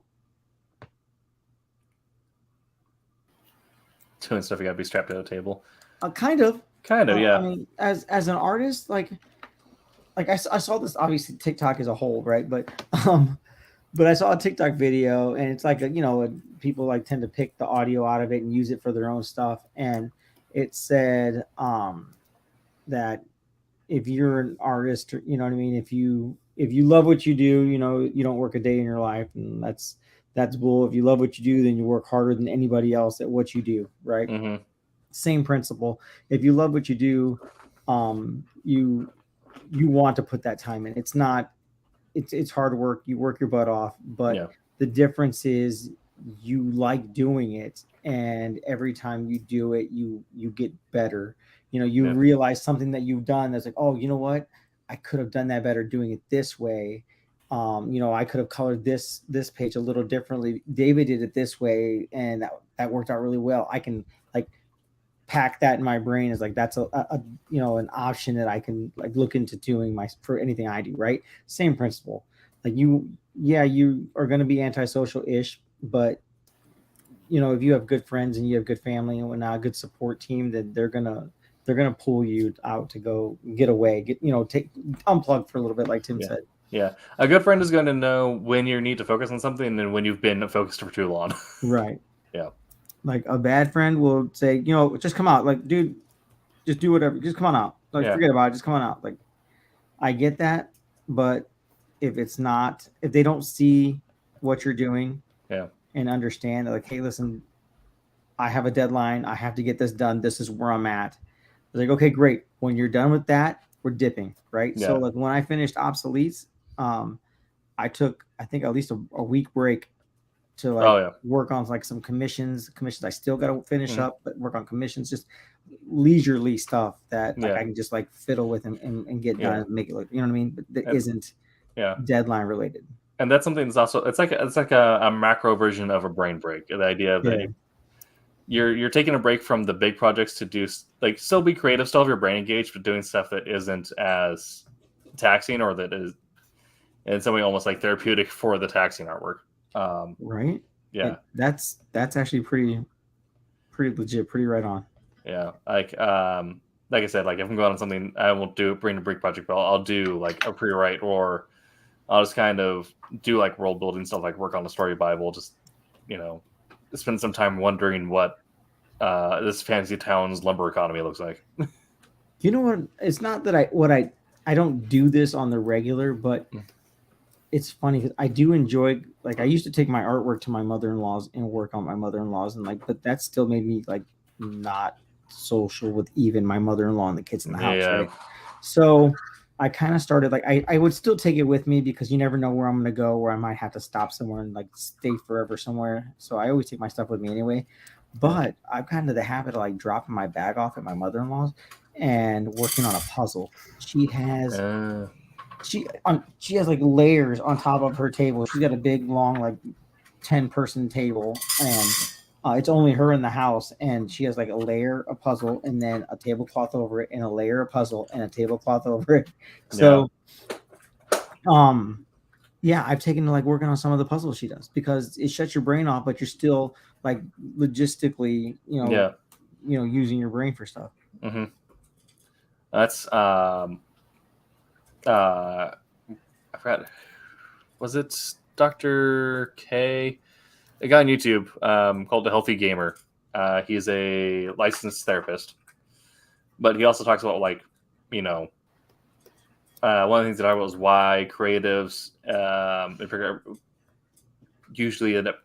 stuff, you gotta be strapped to a table. Kind of, yeah. I mean, as an artist, like I saw this, obviously TikTok as a whole, right? But I saw a TikTok video, and it's like people like tend to pick the audio out of it and use it for their own stuff, and it said that if you're an artist, you know what I mean, if you love what you do, you don't work a day in your life, and that's bull. If you love what you do, then you work harder than anybody else at what you do, right? Mm-hmm. Same principle. If you love what you do, you want to put that time in. It's hard work. You work your butt off, but the difference is you like doing it, and every time you do it, you get better. You realize something that you've done that's like, oh, you know what? I could have done that better doing it this way. I could have colored this page a little differently. David did it this way, and that worked out really well. I can like pack that in my brain as like that's an option that I can like look into doing for anything I do, right? Same principle. Like you are going to be antisocial-ish, but if you have good friends and you have good family and whatnot, a good support team, then they're gonna pull you out to go get away, unplug for a little bit, like Tim said. Yeah, a good friend is going to know when you need to focus on something and when you've been focused for too long. Right. Yeah. Like a bad friend will say, just come out. Like, dude, just do whatever. Just come on out. Like, forget about it. Just come on out. Like, I get that, but if they don't see what you're doing, and understand, like, hey, listen, I have a deadline. I have to get this done. This is where I'm at. Like, okay, great. When you're done with that, we're dipping, right? Yeah. So, like, when I finished Obsoletes, I took, I think, at least a week break to work on like some commissions I still got to finish up, but work on commissions, just leisurely stuff that like I can just like fiddle with and get done and make it look, you know what I mean? But that isn't deadline related. And that's something that's also, it's like a macro version of a brain break. The idea that you're taking a break from the big projects to do like still be creative, still have your brain engaged, but doing stuff that isn't as taxing or that is in some way almost like therapeutic for the taxing artwork. Right. Yeah. That's actually pretty legit, pretty right on. Yeah. Like I said, like if I'm going on something, I won't bring a break project, but I'll do like a pre-write, or I'll just kind of do like world building stuff, like work on a story Bible, just, spend some time wondering what this fantasy town's lumber economy looks like. You know what? It's not that I don't do this on the regular, but it's funny because I do enjoy, like, I used to take my artwork to my mother-in-law's and work on my mother-in-law's, and like, but that still made me like not social with even my mother-in-law and the kids in the house. Right? So I kind of started like, I would still take it with me because you never know where I'm going to go, where I might have to stop somewhere and like stay forever somewhere. So I always take my stuff with me anyway. But I've gotten to the habit of like dropping my bag off at my mother-in-law's and working on a puzzle. She has she has like layers on top of her table. She's got a big long like 10-person table, and it's only her in the house, and she has like a layer of puzzle and then a tablecloth over it and a layer of puzzle and a tablecloth over it. So yeah, I've taken to like working on some of the puzzles she does because it shuts your brain off, but you're still like logistically, using your brain for stuff. Mm-hmm. That's I forgot. Was it Dr. K? A guy on YouTube called The Healthy Gamer. He's a licensed therapist, but he also talks about like, one of the things that I was why creatives usually end up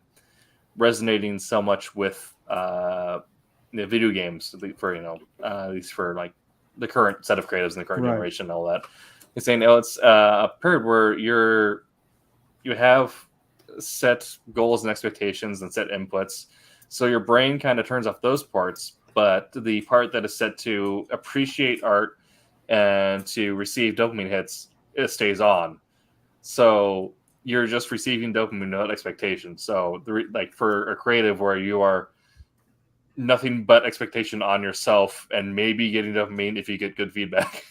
resonating so much with video games for at least for like the current set of creatives in the current generation and all that. He's saying, it's a period where you have set goals and expectations and set inputs, so your brain kind of turns off those parts, but the part that is set to appreciate art and to receive dopamine hits, it stays on. So you're just receiving dopamine, not expectation. So like for a creative where you are nothing but expectation on yourself and maybe getting dopamine if you get good feedback.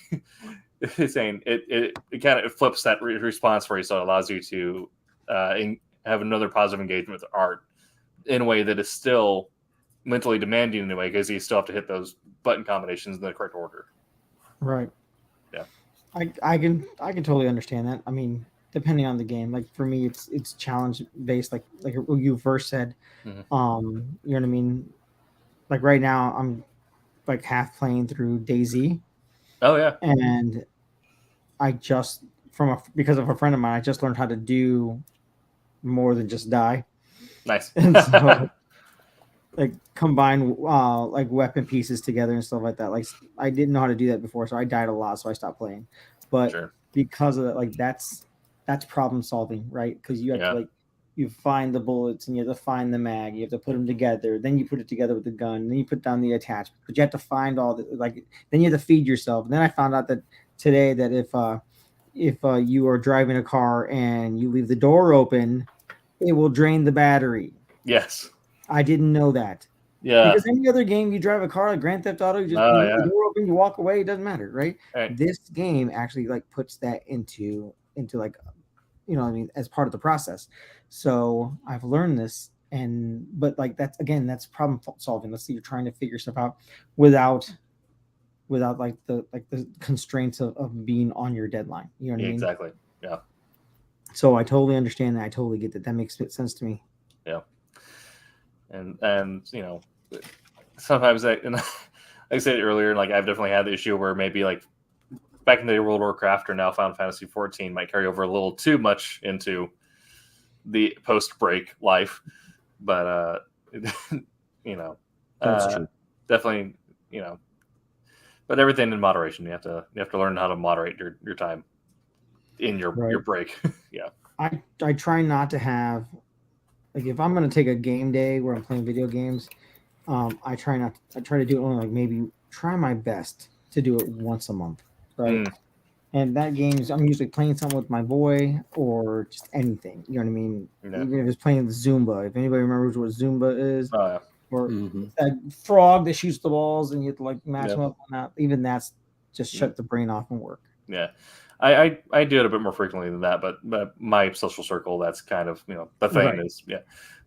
It's saying it kind of flips that response for you, so it allows you to have another positive engagement with art in a way that is still mentally demanding in a way, because you still have to hit those button combinations in the correct order. Right. Yeah. I can totally understand that. I mean, depending on the game, like for me, it's challenge based, like you first said. Mm-hmm. You know what I mean? Like right now, I'm like half playing through DayZ. Oh yeah. And I just because of a friend of mine, I just learned how to do more than just die. Nice. And so like combine like weapon pieces together and stuff like that. Like I didn't know how to do that before, so I died a lot, so I stopped playing. But because of that, like that's problem solving, right? Because you have to like you find the bullets and you have to find the mag, you have to put them together, then you put it together with the gun, then you put down the attachment, but you have to find all the then you have to feed yourself. And then I found out that today that if you are driving a car and you leave the door open, it will drain the battery. Yes. I didn't know that. Yeah. Because any other game, you drive a car like Grand Theft Auto, you just leave the door open, you walk away, it doesn't matter, right? This game actually like puts that into like, as part of the process. So I've learned this, but like that's problem solving. Let's say you're trying to figure stuff out without like the constraints of being on your deadline. You know what I mean? Exactly. Yeah. So I totally understand that. I totally get that. That makes sense to me. Yeah. And sometimes like I said earlier, like I've definitely had the issue where maybe like back in the day World of Warcraft or now Final Fantasy 14 might carry over a little too much into the post-break life, but That's true. Definitely, but everything in moderation. You have to learn how to moderate your time in your break. Yeah. I try not to have, like, if I'm going to take a game day where I'm playing video games, I try to do it only like maybe try my best to do it once a month. Right. And that game's, I'm usually playing something with my boy or just anything. You know what I mean? Yeah. Even if it's playing Zumba. If anybody remembers what Zumba is, or Mm-hmm. that frog that shoots the balls and you have to like match them up on that. Even that's just shut the brain off and work. Yeah. I do it a bit more frequently than that, but my social circle, that's kind of, the thing is,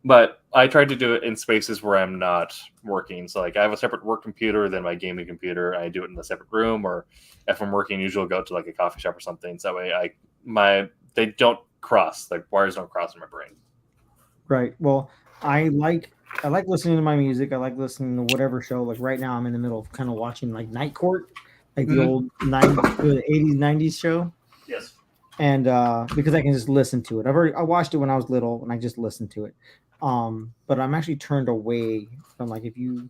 but I try to do it in spaces where I'm not working. So like I have a separate work computer than my gaming computer. I do it in a separate room, or if I'm working, usually I'll go to like a coffee shop or something. So that way they don't cross, like wires don't cross in my brain. Right. Well, I like listening to my music. I like listening to whatever show. Like right now I'm in the middle of kind of watching like Night Court, like the old 80s, 90s show. Yes. And because I can just listen to it. I watched it when I was little and I just listened to it. But I'm actually turned away from like, if you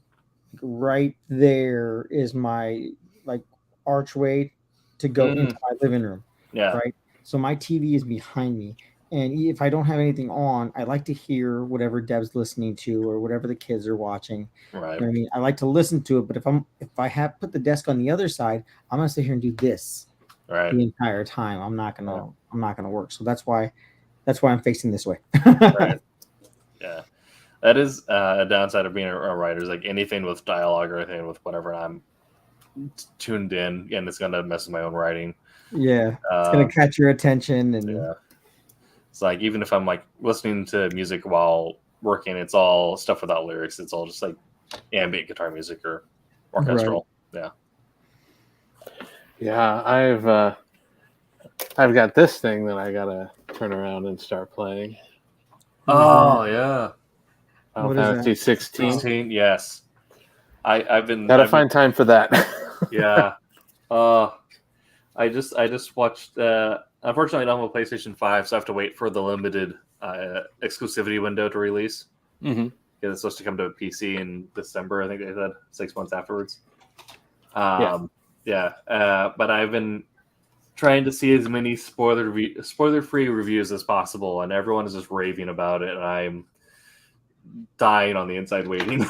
right there is my like archway to go into my living room. Yeah. Right. So my TV is behind me And if I don't have anything on, I like to hear whatever Deb's listening to or whatever the kids are watching. Right. You know what I mean? I like to listen to it, but if I have put the desk on the other side, I'm gonna sit here and do this Right. the entire time. I'm not gonna work. So that's why I'm facing this way. Right. Yeah. That is a downside of being a writer. Is like anything with dialogue or anything with whatever I'm tuned in, and it's gonna mess with my own writing. Yeah, it's gonna catch your attention, and yeah. It's like even if I'm like listening to music while working, it's all stuff without lyrics. It's all just like ambient guitar music or orchestral. Right. Yeah, I've got this thing that I gotta turn around and start playing. Oh yeah, Final Fantasy 16. 16. Yes, I've been find time for that. Yeah. I just watched. Unfortunately, I don't have a PlayStation 5, so I have to wait for the limited exclusivity window to release. Mm-hmm. It's supposed to come to a PC in December. I think they said 6 months afterwards. But I've been trying to see as many spoiler-free reviews as possible, and everyone is just raving about it, and I'm dying on the inside waiting.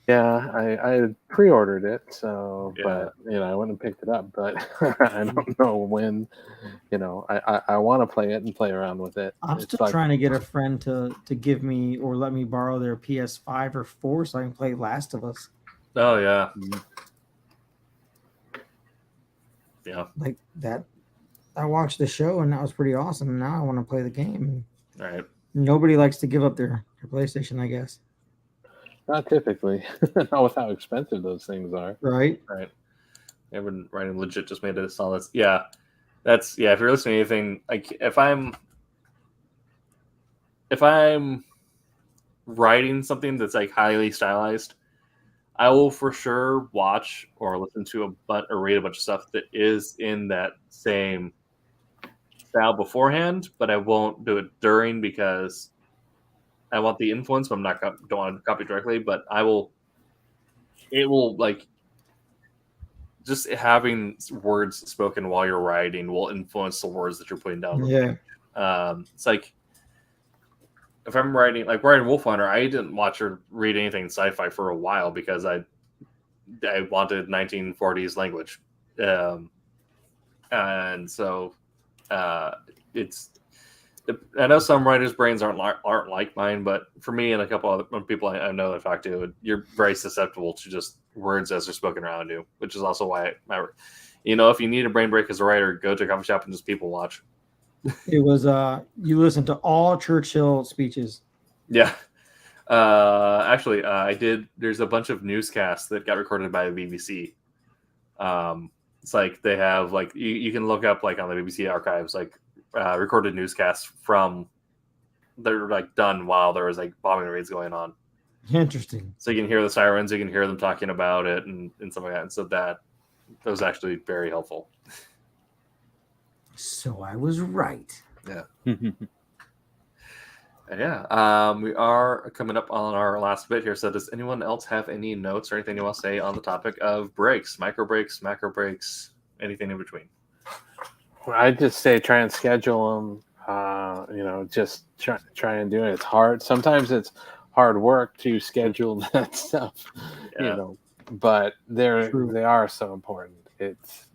Yeah, I pre-ordered it, but I went and picked it up, but I don't know when. I want to play it and play around with it. I'm still trying to get a friend to give me or let me borrow their PS5 or 4 so I can play Last of Us. Oh yeah, yeah. Like that. I watched the show and that was pretty awesome. And now I want to play the game. All right. Nobody likes to give up their PlayStation, I guess. Not typically. Not with how expensive those things are. Right. Everyone writing legit just made a solid. Yeah. If you're listening to anything, like if I'm writing something that's like highly stylized, I will for sure watch or listen to or read a bunch of stuff that is in that same style beforehand, but I won't do it during because I want the influence, but don't want to copy directly. But it will like just having words spoken while you're writing will influence the words that you're putting down. Yeah. It's like if I'm writing Wolf Hunter, I didn't watch or read anything sci-fi for a while because I wanted 1940s language, and so it's. I know some writers' brains aren't like mine, but for me and a couple other people I know that I talk to, you're very susceptible to just words as they're spoken around you, which is also why if you need a brain break as a writer, go to a coffee shop and just people watch. It was you listen to all Churchill speeches. Yeah. Actually, I did. There's a bunch of newscasts that got recorded by the BBC. It's like they have you can look up on the BBC archives recorded newscasts from they're done while there was bombing raids going on. Interesting. So you can hear the sirens, you can hear them talking about it and stuff like that. And so that was actually very helpful. So I was right. Yeah. And we are coming up on our last bit here. So does anyone else have any notes or anything you want to say on the topic of breaks, micro breaks, macro breaks, anything in between? I just say try and schedule them. Just try and do it. It's hard. Sometimes it's hard work to schedule that stuff, but they are so important. It's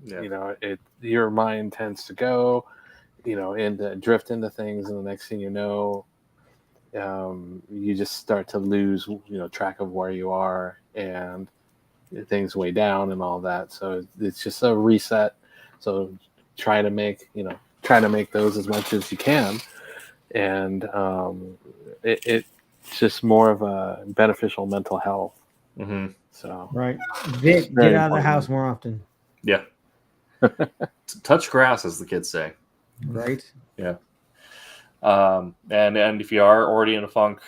your mind tends to go, and drift into things, and the next thing you know, you just start to lose, track of where you are, and things way down and all that. So it's just a reset. So try to make those as much as you can, and it's just more of a beneficial mental health. Mm-hmm. So right, Vic, get out of the house more often. Yeah. Touch grass, as the kids say. Right. Yeah. And if you are already in a funk,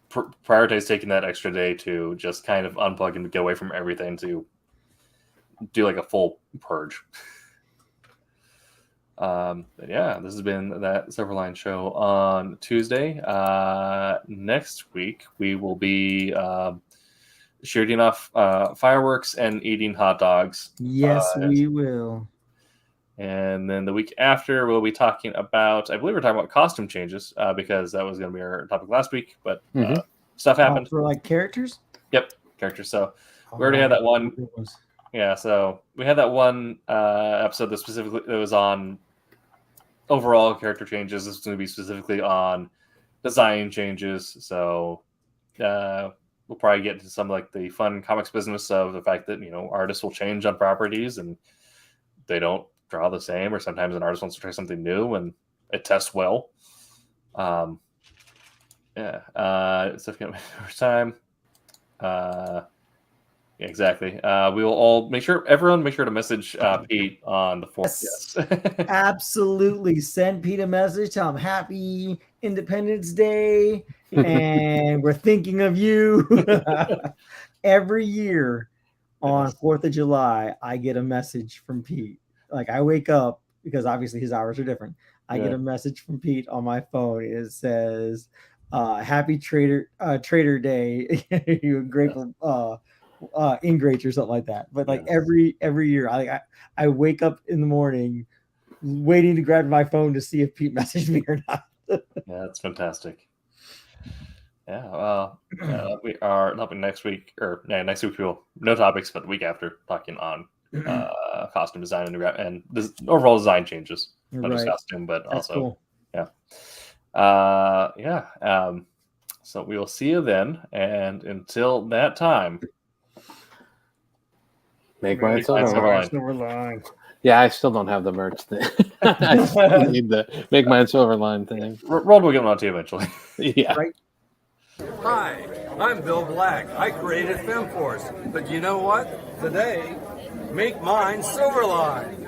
prioritize taking that extra day to just kind of unplug and get away from everything to do a full purge. This has been that Silverline show on Tuesday. Next week we will be shooting off fireworks and eating hot dogs. Yes, we will. And then the week after, we'll be talking about, I believe we're talking about costume changes because that was going to be our topic last week, but stuff happened. For like characters? Yep, characters. So we already had that one. Yeah, so we had that one episode that was on overall character changes. This is going to be specifically on design changes. So we'll probably get into some like the fun comics business of the fact that, artists will change on properties and they don't draw the same, or sometimes an artist wants to try something new and it tests well. Stuff getting first time. Exactly. We will all everyone make sure to message Pete on the 4th. Yes. Absolutely. Send Pete a message. Tell him happy Independence Day and we're thinking of you. Every year on 4th of July, I get a message from Pete. Like I wake up, because obviously his hours are different. I get a message from Pete on my phone. It says, happy Trader Day. You're grateful ingrates or something like that. But like every year I wake up in the morning waiting to grab my phone to see if Pete messaged me or not. Yeah, that's fantastic. Yeah, we are not next week, or next week we'll no topics, but the week after talking on costume design and overall design changes, not just costume, but that's also cool. So we will see you then, and until that time, make mine Silverline. Yeah, I still don't have the merch thing. I still need the make mine Silverline thing. Roll will get one on to you eventually. Yeah. Right. Hi, I'm Bill Black. I created FemForce, but you know what? Today, make mine Silverline.